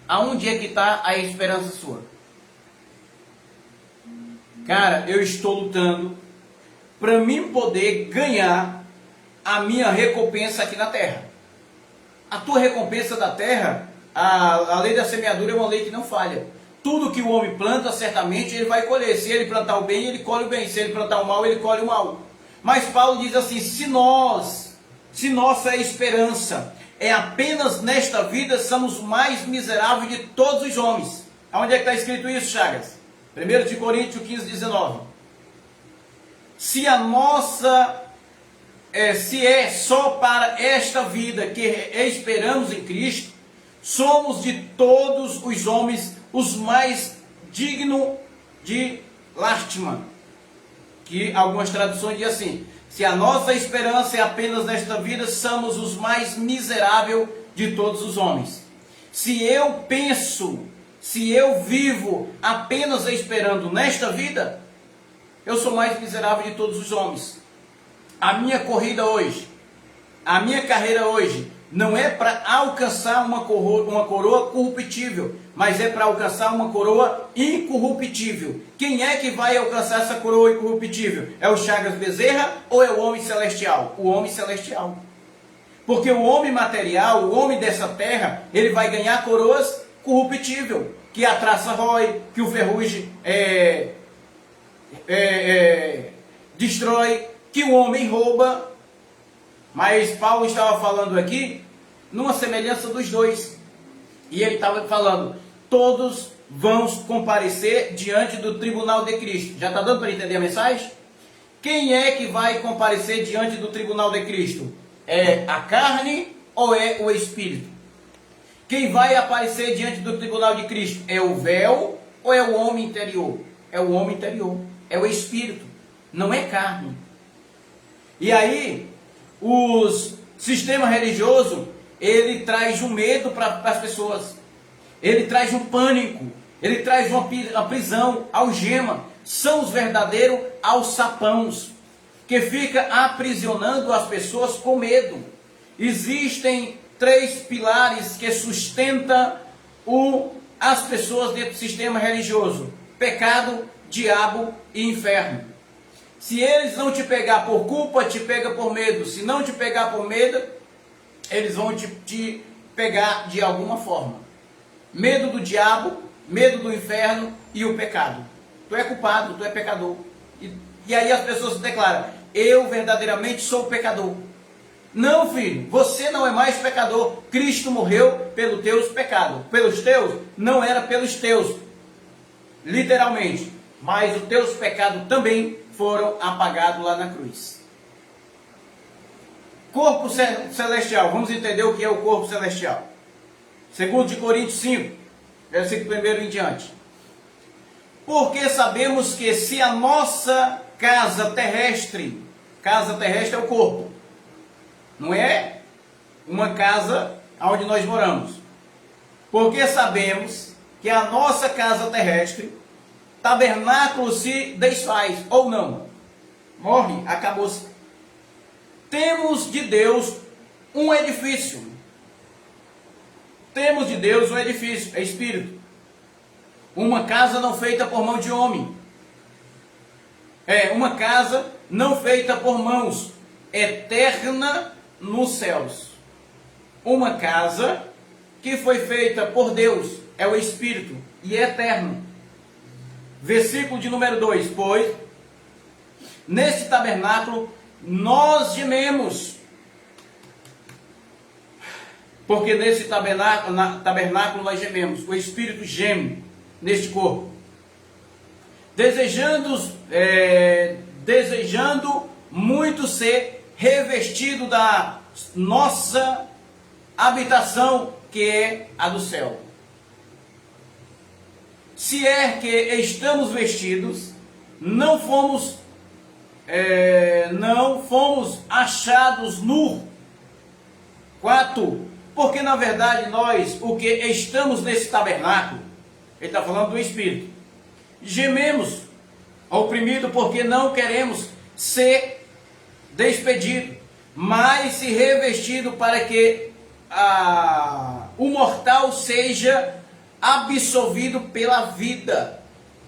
A: Aonde é que está a esperança sua? Cara, eu estou lutando para mim poder ganhar a minha recompensa aqui na terra. A tua recompensa da terra, a lei da semeadura é uma lei que não falha. Tudo que o homem planta, certamente ele vai colher. Se ele plantar o bem, ele colhe o bem. Se ele plantar o mal, ele colhe o mal. Mas Paulo diz assim: se nossa esperança é apenas nesta vida, somos mais miseráveis de todos os homens. Aonde é que está escrito isso, Chagas? 1 Coríntios 15, 19. Se a nossa, se é só para esta vida que esperamos em Cristo, somos de todos os homens os mais dignos de lástima. Que algumas traduções dizem assim: se a nossa esperança é apenas nesta vida, somos os mais miseráveis de todos os homens. Se eu penso, se eu vivo apenas esperando nesta vida, eu sou mais miserável de todos os homens. A minha corrida hoje, a minha carreira hoje, não é para alcançar uma coroa corruptível, mas é para alcançar uma coroa incorruptível. Quem é que vai alcançar essa coroa incorruptível? É o Chagas Bezerra ou é o homem celestial? O homem celestial. Porque o homem material, o homem dessa terra, ele vai ganhar coroas corruptível, que a traça rói, que o ferrugem destrói, que o homem rouba. Mas Paulo estava falando aqui numa semelhança dos dois. E ele estava falando: todos vão comparecer diante do tribunal de Cristo. Já está dando para entender a mensagem? Quem é que vai comparecer diante do tribunal de Cristo? É a carne ou é o espírito? Quem vai aparecer diante do tribunal de Cristo? É o véu ou é o homem interior? É o homem interior, é o espírito, não é carne. E aí, o sistema religioso, ele traz um medo para as pessoas, ele traz um pânico, ele traz uma prisão, algema. São os verdadeiros alçapãos, que fica aprisionando as pessoas com medo. Existem três pilares que sustentam as pessoas dentro do sistema religioso: pecado, diabo e inferno. Se eles não te pegar por culpa, te pega por medo. Se não te pegar por medo, eles vão te pegar de alguma forma. Medo do diabo, medo do inferno e o pecado. Tu é culpado, tu é pecador. E aí as pessoas se declaram: eu verdadeiramente sou pecador. Não, filho, você não é mais pecador. Cristo morreu pelos teus pecados. Pelos teus? Não era pelos teus, literalmente. Mas os teus pecados também foram apagados lá na cruz. Corpo celestial. Vamos entender o que é o corpo celestial. 2 Coríntios 5, versículo 1 em diante. Porque sabemos que se a nossa casa terrestre é o corpo, não é uma casa onde nós moramos. Porque sabemos que a nossa casa terrestre, tabernáculo, se desfaz, ou não, morre, acabou-se. Temos de Deus um edifício. Temos de Deus um edifício, é espírito. Uma casa não feita por mão de homem. É uma casa não feita por mãos, eterna nos céus. Uma casa que foi feita por Deus, é o espírito, e é eterno. Versículo de número 2: pois nesse tabernáculo nós gememos, porque nesse tabernáculo nós gememos, o espírito geme neste corpo, desejando muito ser revestido da nossa habitação, que é a do céu. Se é que estamos vestidos, não fomos achados nu. 4. Porque na verdade nós, o que estamos nesse tabernáculo, ele está falando do Espírito, gememos, oprimido, porque não queremos ser despedido, mas se revestido para que o mortal seja absolvido pela vida.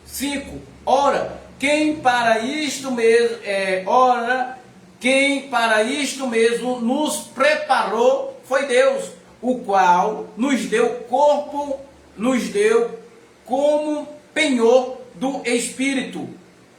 A: 5. Ora, quem para isto mesmo nos preparou foi Deus, o qual nos deu como penhor do Espírito.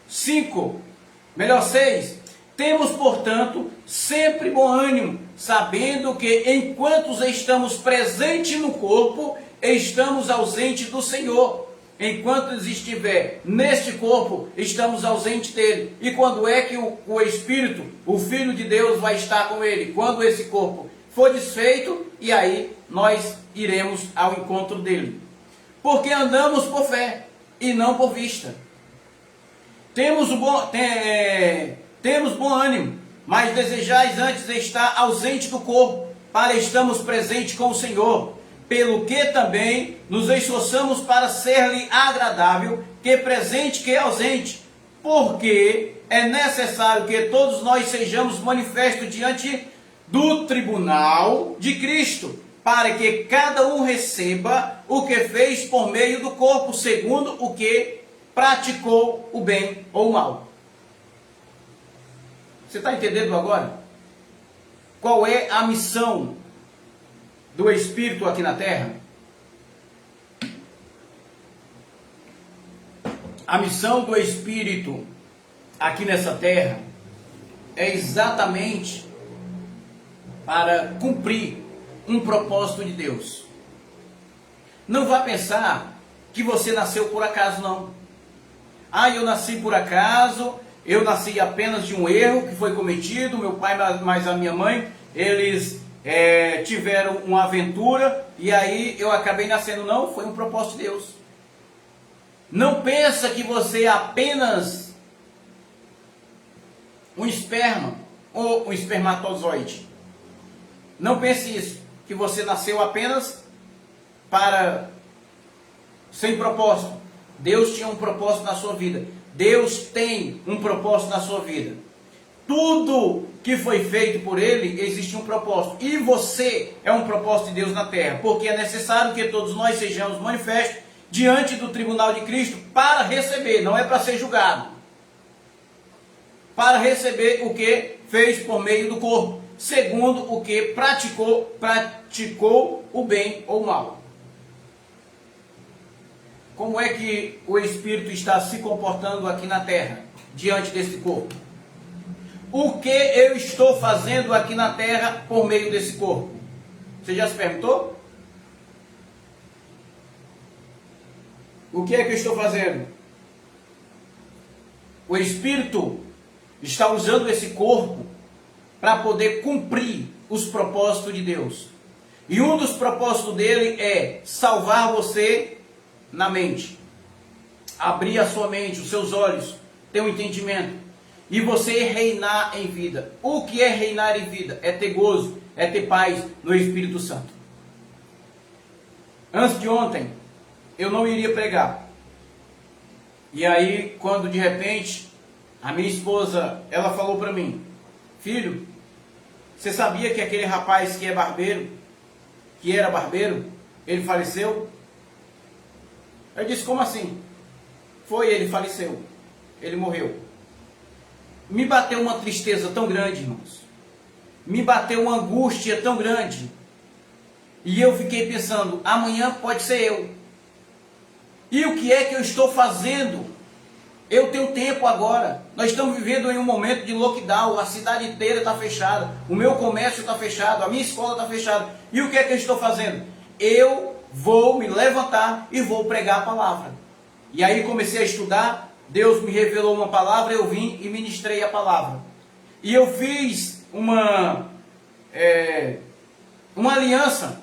A: 6. Temos, portanto, sempre bom ânimo, sabendo que enquanto estamos presentes no corpo, estamos ausentes do Senhor. Enquanto estiver neste corpo, estamos ausentes dele. E quando é que o Espírito, o Filho de Deus, vai estar com ele? Quando esse corpo for desfeito, e aí nós iremos ao encontro dele. Porque andamos por fé e não por vista. Temos bom ânimo, mas desejais antes estar ausente do corpo, para estarmos presentes com o Senhor. Pelo que também nos esforçamos para ser-lhe agradável, que presente que ausente. Porque é necessário que todos nós sejamos manifestos diante do tribunal de Cristo, para que cada um receba o que fez por meio do corpo, segundo o que praticou o bem ou o mal. Você está entendendo agora? Qual é a missão do Espírito aqui na terra? A missão do Espírito aqui nessa terra é exatamente para cumprir um propósito de Deus. Não vá pensar que você nasceu por acaso, não. Eu nasci por acaso, eu nasci apenas de um erro que foi cometido, meu pai mais a minha mãe, eles tiveram uma aventura e aí eu acabei nascendo. Não, foi um propósito de Deus. Não pensa que você é apenas um esperma ou um espermatozoide. Não pense isso, que você nasceu apenas sem propósito. Deus tinha um propósito na sua vida. Deus tem um propósito na sua vida. Tudo que foi feito por Ele, existe um propósito. E você é um propósito de Deus na terra. Porque é necessário que todos nós sejamos manifestos diante do tribunal de Cristo para receber, não é para ser julgado. Para receber o que fez por meio do corpo, segundo o que praticou o bem ou o mal. Como é que o Espírito está se comportando aqui na terra, diante desse corpo? O que eu estou fazendo aqui na terra por meio desse corpo? Você já se perguntou? O que é que eu estou fazendo? O Espírito está usando esse corpo para poder cumprir os propósitos de Deus. E um dos propósitos dele é salvar você na mente, abrir a sua mente, os seus olhos, ter um entendimento, e você reinar em vida. O que é reinar em vida? É ter gozo, é ter paz no Espírito Santo. Antes de ontem, eu não iria pregar, e aí quando de repente a minha esposa, ela falou para mim: filho, você sabia que aquele rapaz que era barbeiro, ele faleceu? Eu disse: como assim? Ele faleceu, ele morreu. Me bateu uma tristeza tão grande, irmãos. Me bateu uma angústia tão grande. E eu fiquei pensando: amanhã pode ser eu. E o que é que eu estou fazendo? Eu tenho tempo agora. Nós estamos vivendo em um momento de lockdown. A cidade inteira está fechada. O meu comércio está fechado. A minha escola está fechada. E o que é que eu estou fazendo? Eu vou me levantar e vou pregar a palavra. E aí comecei a estudar. Deus me revelou uma palavra. Eu vim e ministrei a palavra. E eu fiz uma aliança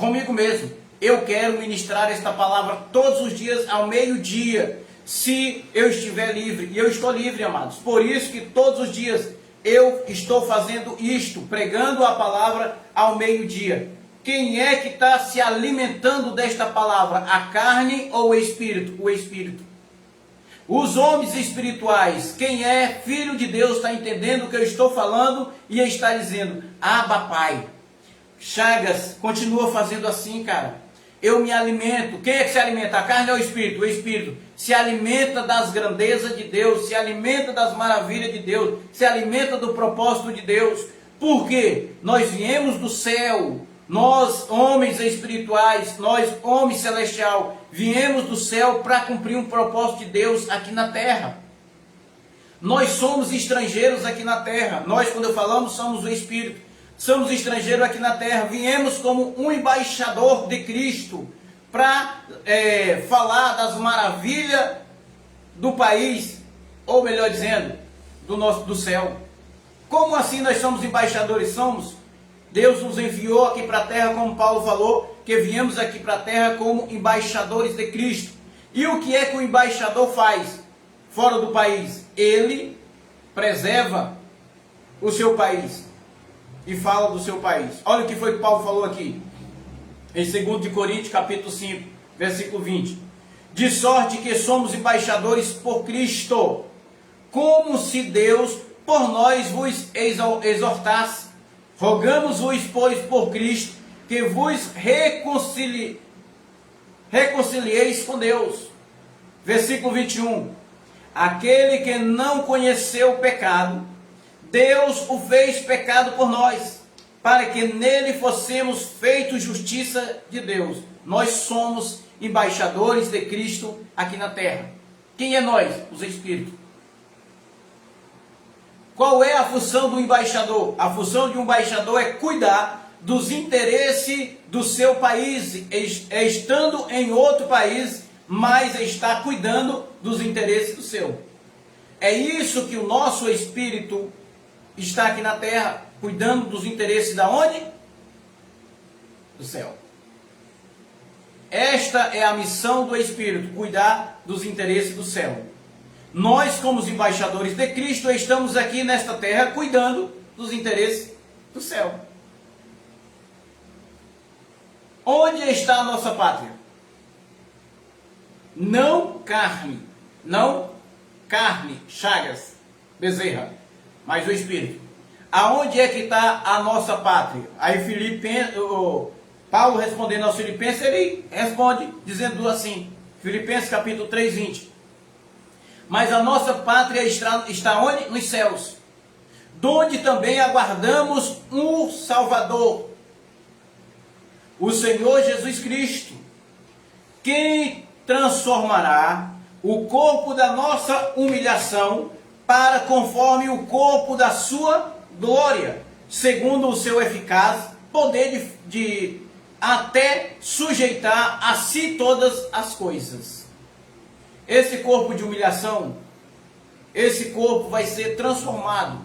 A: comigo mesmo. Eu quero ministrar esta palavra todos os dias ao meio-dia, se eu estiver livre. E eu estou livre, amados. Por isso que todos os dias eu estou fazendo isto, pregando a palavra ao meio-dia. Quem é que está se alimentando desta palavra? A carne ou o espírito? O espírito. Os homens espirituais, quem é filho de Deus, está entendendo o que eu estou falando e está dizendo: Abba, Pai. Chagas continua fazendo assim, cara. Eu me alimento. Quem é que se alimenta? A carne ou o espírito? O espírito se alimenta das grandezas de Deus, se alimenta das maravilhas de Deus, se alimenta do propósito de Deus. Por quê? Nós viemos do céu. Nós, homens espirituais, nós, homem celestial, viemos do céu para cumprir um propósito de Deus aqui na terra. Nós somos estrangeiros aqui na terra. Nós, quando falamos, somos o Espírito. Somos estrangeiros aqui na terra. Viemos como um embaixador de Cristo para falar das maravilhas do país, ou melhor dizendo, do céu. Como assim nós somos embaixadores? Somos. Deus nos enviou aqui para a terra, como Paulo falou, que viemos aqui para a terra como embaixadores de Cristo. E o que é que o embaixador faz fora do país? Ele preserva o seu país e fala do seu país. Olha o que foi que Paulo falou aqui, em 2 Coríntios, capítulo 5, versículo 20. De sorte que somos embaixadores por Cristo, como se Deus por nós vos exortasse. Rogamos-vos, pois, por Cristo, que vos reconcilieis com Deus. Versículo 21. Aquele que não conheceu o pecado, Deus o fez pecado por nós, para que nele fossemos feitos justiça de Deus. Nós somos embaixadores de Cristo aqui na terra. Quem é nós? Os Espíritos. Qual é a função do embaixador? A função de um embaixador é cuidar dos interesses do seu país, estando em outro país, mas está cuidando dos interesses do seu. É isso que o nosso espírito está aqui na terra, cuidando dos interesses da onde? Do céu. Esta é a missão do espírito, cuidar dos interesses do céu. Nós, como os embaixadores de Cristo, estamos aqui nesta terra cuidando dos interesses do céu. Onde está a nossa pátria? Não carne, Chagas, Bezerra, mas o Espírito. Aonde é que está a nossa pátria? Aí Paulo respondendo aos Filipenses, ele responde dizendo assim, Filipenses capítulo 3, 20. Mas a nossa pátria está onde? Nos céus, donde também aguardamos um Salvador, o Senhor Jesus Cristo, quem transformará o corpo da nossa humilhação para conforme o corpo da sua glória, segundo o seu eficaz poder de até sujeitar a si todas as coisas. Esse corpo de humilhação, esse corpo vai ser transformado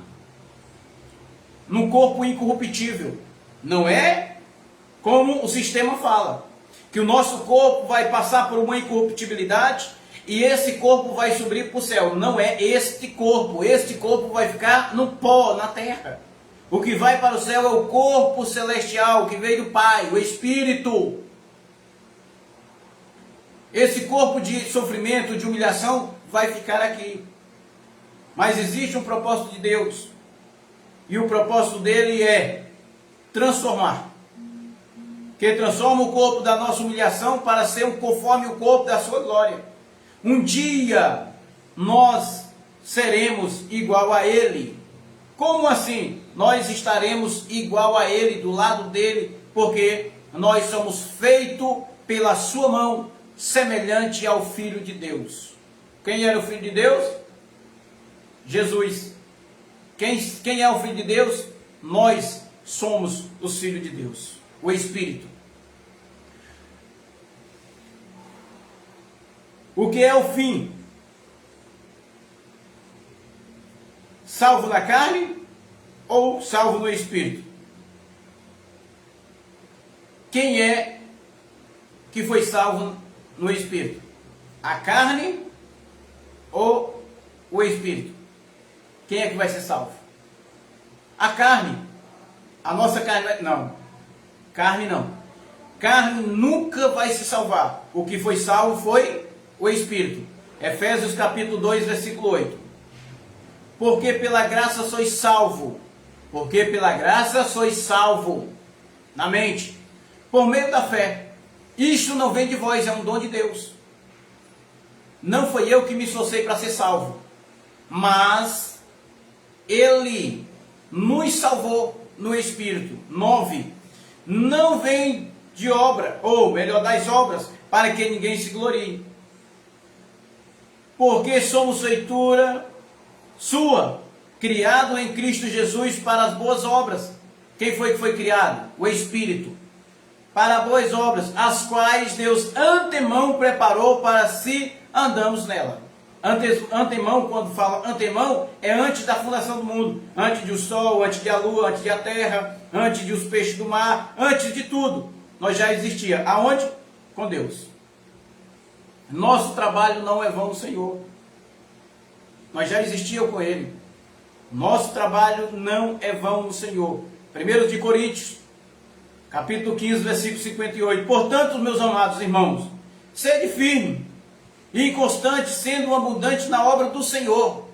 A: num corpo incorruptível. Não é como o sistema fala, que o nosso corpo vai passar por uma incorruptibilidade e esse corpo vai subir para o céu. Não é este corpo vai ficar no pó, na terra. O que vai para o céu é o corpo celestial que veio do Pai, o Espírito. Esse corpo de sofrimento, de humilhação, vai ficar aqui. Mas existe um propósito de Deus. E o propósito dele é transformar. Que transforma o corpo da nossa humilhação para ser conforme o corpo da sua glória. Um dia nós seremos igual a ele. Como assim? Nós estaremos igual a ele, do lado dele, porque nós somos feitos pela sua mão, semelhante ao Filho de Deus. Quem era o Filho de Deus? Jesus. Quem é o Filho de Deus? Nós somos os filhos de Deus, o Espírito. O que é o fim? Salvo na carne ou salvo no Espírito? quem é que foi salvo no Espírito? A carne ou o Espírito? Quem é que vai ser salvo? A carne. A nossa carne não. Carne não. Carne nunca vai se salvar. O que foi salvo foi o Espírito. Efésios capítulo 2, versículo 8. Porque pela graça sois salvo. Porque pela graça sois salvo. Na mente. Por meio da fé. Isto não vem de vós, é um dom de Deus. Não foi eu que me esforcei para ser salvo. Mas Ele nos salvou no Espírito. 9. Não vem de obra, ou melhor, das obras, para que ninguém se glorie. Porque somos feitura sua, criado em Cristo Jesus para as boas obras. Quem foi que foi criado? O Espírito. Para boas obras, as quais Deus antemão preparou para si andamos nela. Antemão, quando fala antemão, é antes da fundação do mundo. Antes do sol, antes da lua, antes da terra, antes dos peixes do mar, antes de tudo. Nós já existia. Aonde? Com Deus. Nosso trabalho não é vão no Senhor. Nós já existíamos com Ele. Nosso trabalho não é vão no Senhor. 1 de Coríntios, capítulo 15, versículo 58. Portanto, meus amados irmãos, sede firme e inconstante, sendo abundante na obra do Senhor,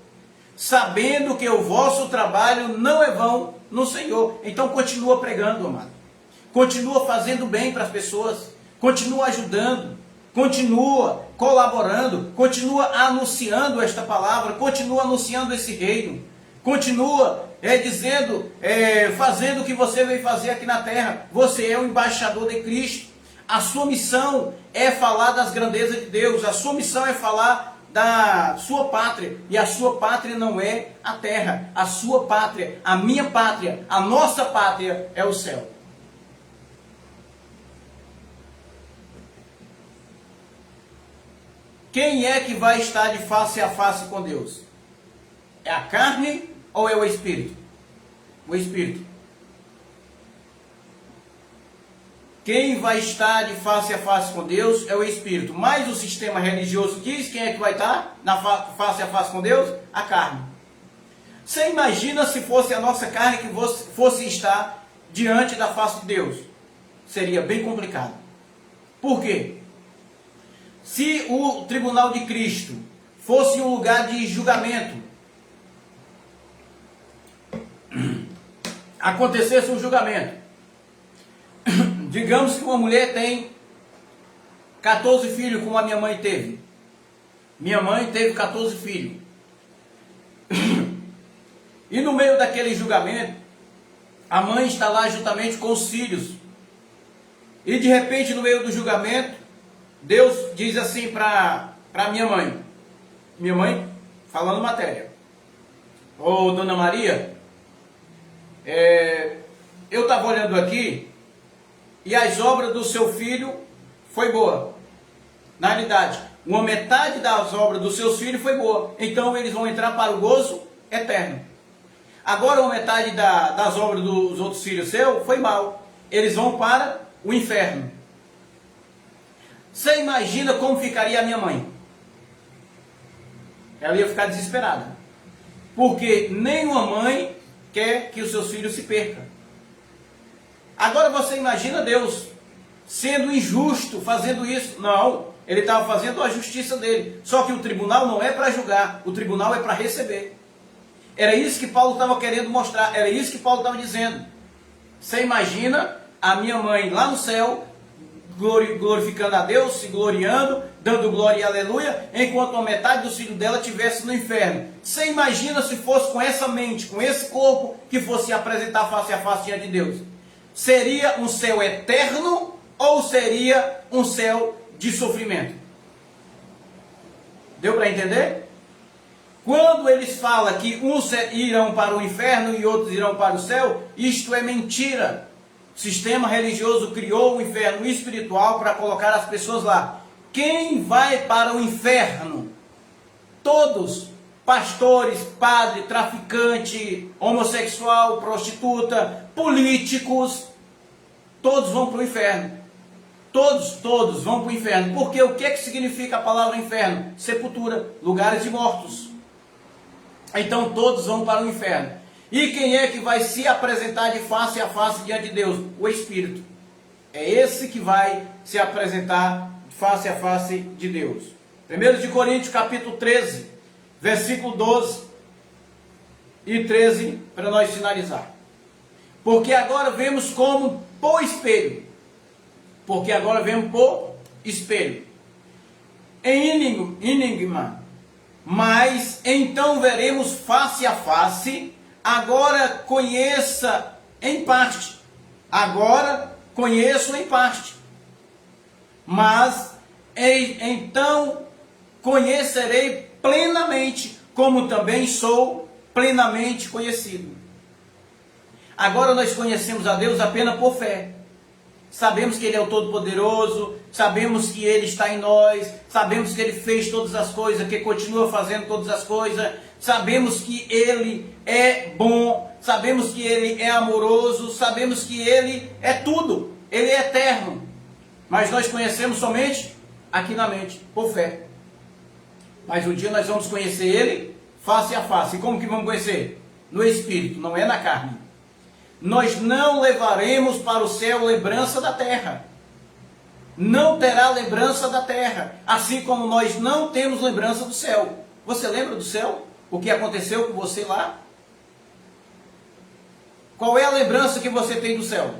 A: sabendo que o vosso trabalho não é vão no Senhor. Então continua pregando, amado. Continua fazendo bem para as pessoas. Continua ajudando. Continua colaborando. Continua anunciando esta palavra. Continua anunciando esse reino. Continua dizendo, fazendo o que você veio fazer aqui na terra. Você é o embaixador de Cristo. A sua missão é falar das grandezas de Deus. A sua missão é falar da sua pátria. E a sua pátria não é a terra. A sua pátria, a minha pátria, a nossa pátria é o céu. Quem é que vai estar de face a face com Deus? É a carne ou é o Espírito? O Espírito. Quem vai estar de face a face com Deus é o Espírito. Mas o sistema religioso diz quem é que vai estar na face a face com Deus? A carne. Você imagina se fosse a nossa carne que fosse estar diante da face de Deus? Seria bem complicado. Por quê? Se o tribunal de Cristo fosse um lugar de julgamento, acontecesse um julgamento, digamos que uma mulher tem 14 filhos, como a minha mãe teve. Minha mãe teve 14 filhos. E no meio daquele julgamento, a mãe está lá juntamente com os filhos. E de repente, no meio do julgamento, Deus diz assim para minha mãe, falando matéria: ô Dona Maria, eu estava olhando aqui e as obras do seu filho foi boa. Na realidade, uma metade das obras dos seus filhos foi boa. Então eles vão entrar para o gozo eterno. Agora uma metade das obras dos outros filhos seus foi mal. Eles vão para o inferno. Você imagina como ficaria a minha mãe? Ela ia ficar desesperada. Porque nenhuma mãe quer que os seus filhos se percam. Agora você imagina Deus sendo injusto, fazendo isso. Não, ele estava fazendo a justiça dele. Só que o tribunal não é para julgar, o tribunal é para receber. Era isso que Paulo estava querendo mostrar, era isso que Paulo estava dizendo. Você imagina a minha mãe lá no céu, glorificando a Deus, se gloriando, dando glória e aleluia, enquanto a metade dos filhos dela estivesse no inferno. Você imagina se fosse com essa mente, com esse corpo, que fosse apresentar face a face diante de Deus? Seria um céu eterno ou seria um céu de sofrimento? Deu para entender? Quando eles falam que uns irão para o inferno e outros irão para o céu, isto é mentira. O sistema religioso criou o inferno espiritual para colocar as pessoas lá. Quem vai para o inferno? Todos. Pastores, padre, traficante, homossexual, prostituta, políticos. todos vão para o inferno. Todos vão para o inferno. Porque o que significa a palavra inferno? Sepultura, lugares de mortos. Então todos vão para o inferno. E quem é que vai se apresentar de face a face diante de Deus? O Espírito. É esse que vai se apresentar face a face de Deus. 1 de Coríntios capítulo 13, versículo 12 e 13, para nós finalizar. Porque agora vemos como por espelho. Porque agora vemos por espelho. Em enigma. Mas então veremos face a face. Agora conheça em parte. Agora conheço em parte. Mas então conhecerei plenamente, como também sou plenamente conhecido. Agora nós conhecemos a Deus apenas por fé. Sabemos que Ele é o Todo-Poderoso, sabemos que Ele está em nós, sabemos que Ele fez todas as coisas, que continua fazendo todas as coisas, sabemos que Ele é bom, sabemos que Ele é amoroso, sabemos que Ele é tudo, Ele é eterno. Mas nós conhecemos somente aqui na mente, por fé. Mas um dia nós vamos conhecer Ele face a face. E como que vamos conhecer? No Espírito, não é na carne. Nós não levaremos para o céu lembrança da terra. Não terá lembrança da terra. Assim como nós não temos lembrança do céu. Você lembra do céu? O que aconteceu com você lá? Qual é a lembrança que você tem do céu?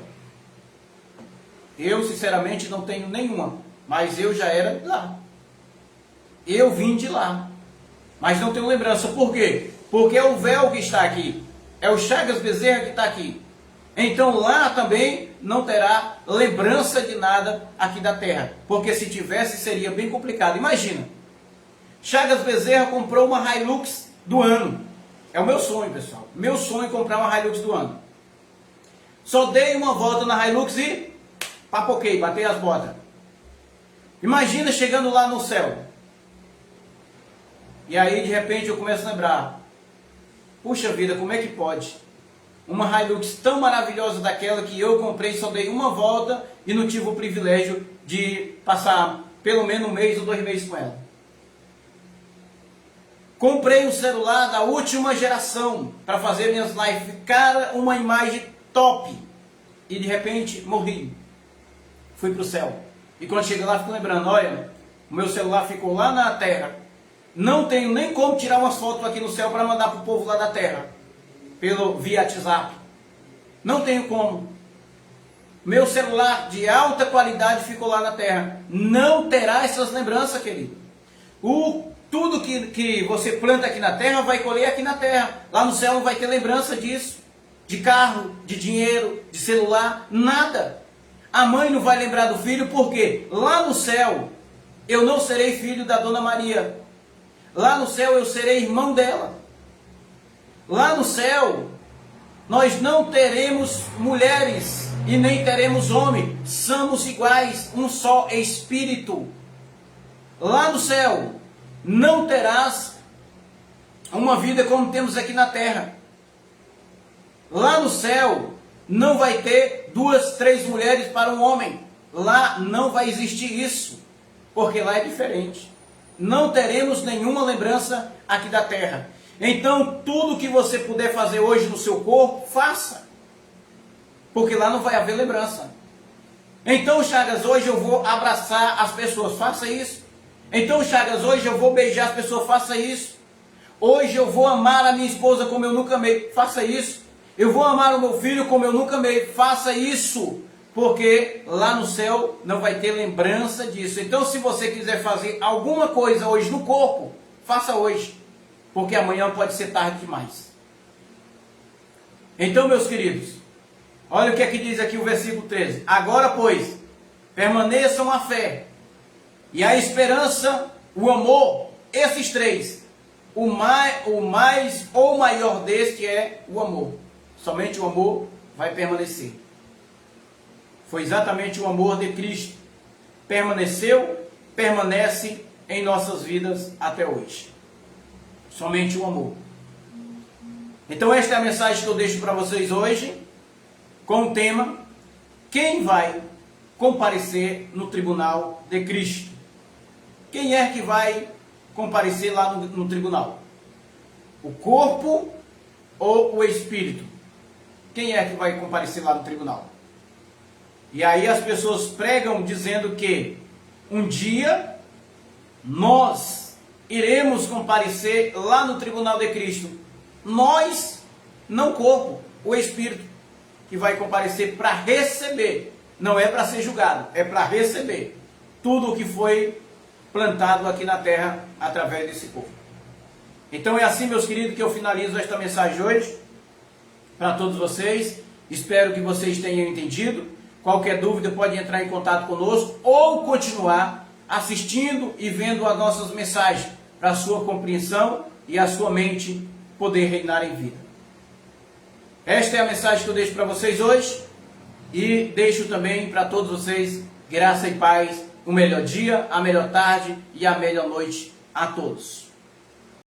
A: Eu, sinceramente, não tenho nenhuma. Mas eu já era de lá. Eu vim de lá. Mas não tenho lembrança. Por quê? Porque é o véu que está aqui. É o Chagas Bezerra que está aqui. Então lá também não terá lembrança de nada aqui da terra. Porque se tivesse seria bem complicado. Imagina. Chagas Bezerra comprou uma Hilux do ano. É o meu sonho, pessoal. Meu sonho é comprar uma Hilux do ano. Só dei uma volta na Hilux e papoquei, batei as botas. Imagina chegando lá no céu. E aí de repente eu começo a lembrar. Puxa vida, como é que pode? Uma Hilux tão maravilhosa daquela que eu comprei, só dei uma volta e não tive o privilégio de passar pelo menos 1 mês ou 2 meses com ela. Comprei um celular da última geração para fazer minhas lives. Cara, uma imagem top. E de repente morri. Fui para o céu. E quando cheguei lá, fico lembrando, olha, o meu celular ficou lá na terra. Não tenho nem como tirar umas fotos aqui no céu para mandar para o povo lá da terra. Via WhatsApp. Não tenho como. Meu celular de alta qualidade ficou lá na terra. Não terá essas lembranças, querido. Tudo que você planta aqui na terra, vai colher aqui na terra. Lá no céu não vai ter lembrança disso. De carro, de dinheiro, de celular, nada. A mãe não vai lembrar do filho, porque lá no céu, eu não serei filho da Dona Maria. Lá no céu eu serei irmão dela. Lá no céu, nós não teremos mulheres e nem teremos homem. Somos iguais, um só espírito. Lá no céu, não terás uma vida como temos aqui na terra. Lá no céu, não vai ter 2, 3 mulheres para um homem. Lá não vai existir isso, porque lá é diferente. Não teremos nenhuma lembrança aqui da terra. Então, tudo que você puder fazer hoje no seu corpo, faça. Porque lá não vai haver lembrança. Então, Chagas, hoje eu vou abraçar as pessoas, faça isso. Então, Chagas, hoje eu vou beijar as pessoas, faça isso. Hoje eu vou amar a minha esposa como eu nunca amei, faça isso. Eu vou amar o meu filho como eu nunca amei, faça isso. Porque lá no céu não vai ter lembrança disso. Então, se você quiser fazer alguma coisa hoje no corpo, faça hoje. Porque amanhã pode ser tarde demais. Então, meus queridos, olha o que é que diz aqui o versículo 13. Agora, pois, permaneçam a fé e a esperança, o amor, esses 3. O mais ou maior deste é o amor. Somente o amor vai permanecer. Foi exatamente o amor de Cristo. Permaneceu, permanece em nossas vidas até hoje. Somente o amor. Então esta é a mensagem que eu deixo para vocês hoje, com o tema quem vai comparecer no tribunal de Cristo? Quem é que vai comparecer lá no tribunal? O corpo ou o espírito? Quem é que vai comparecer lá no tribunal? E aí as pessoas pregam dizendo que um dia nós iremos comparecer lá no tribunal de Cristo. Nós, não o corpo, o espírito, que vai comparecer para receber. Não é para ser julgado, é para receber tudo o que foi plantado aqui na terra através desse corpo. Então é assim, meus queridos, que eu finalizo esta mensagem hoje para todos vocês. Espero que vocês tenham entendido. Qualquer dúvida pode entrar em contato conosco ou continuar assistindo e vendo as nossas mensagens para a sua compreensão e a sua mente poder reinar em vida. Esta é a mensagem que eu deixo para vocês hoje e deixo também para todos vocês graça e paz, o melhor dia, a melhor tarde e a melhor noite a todos.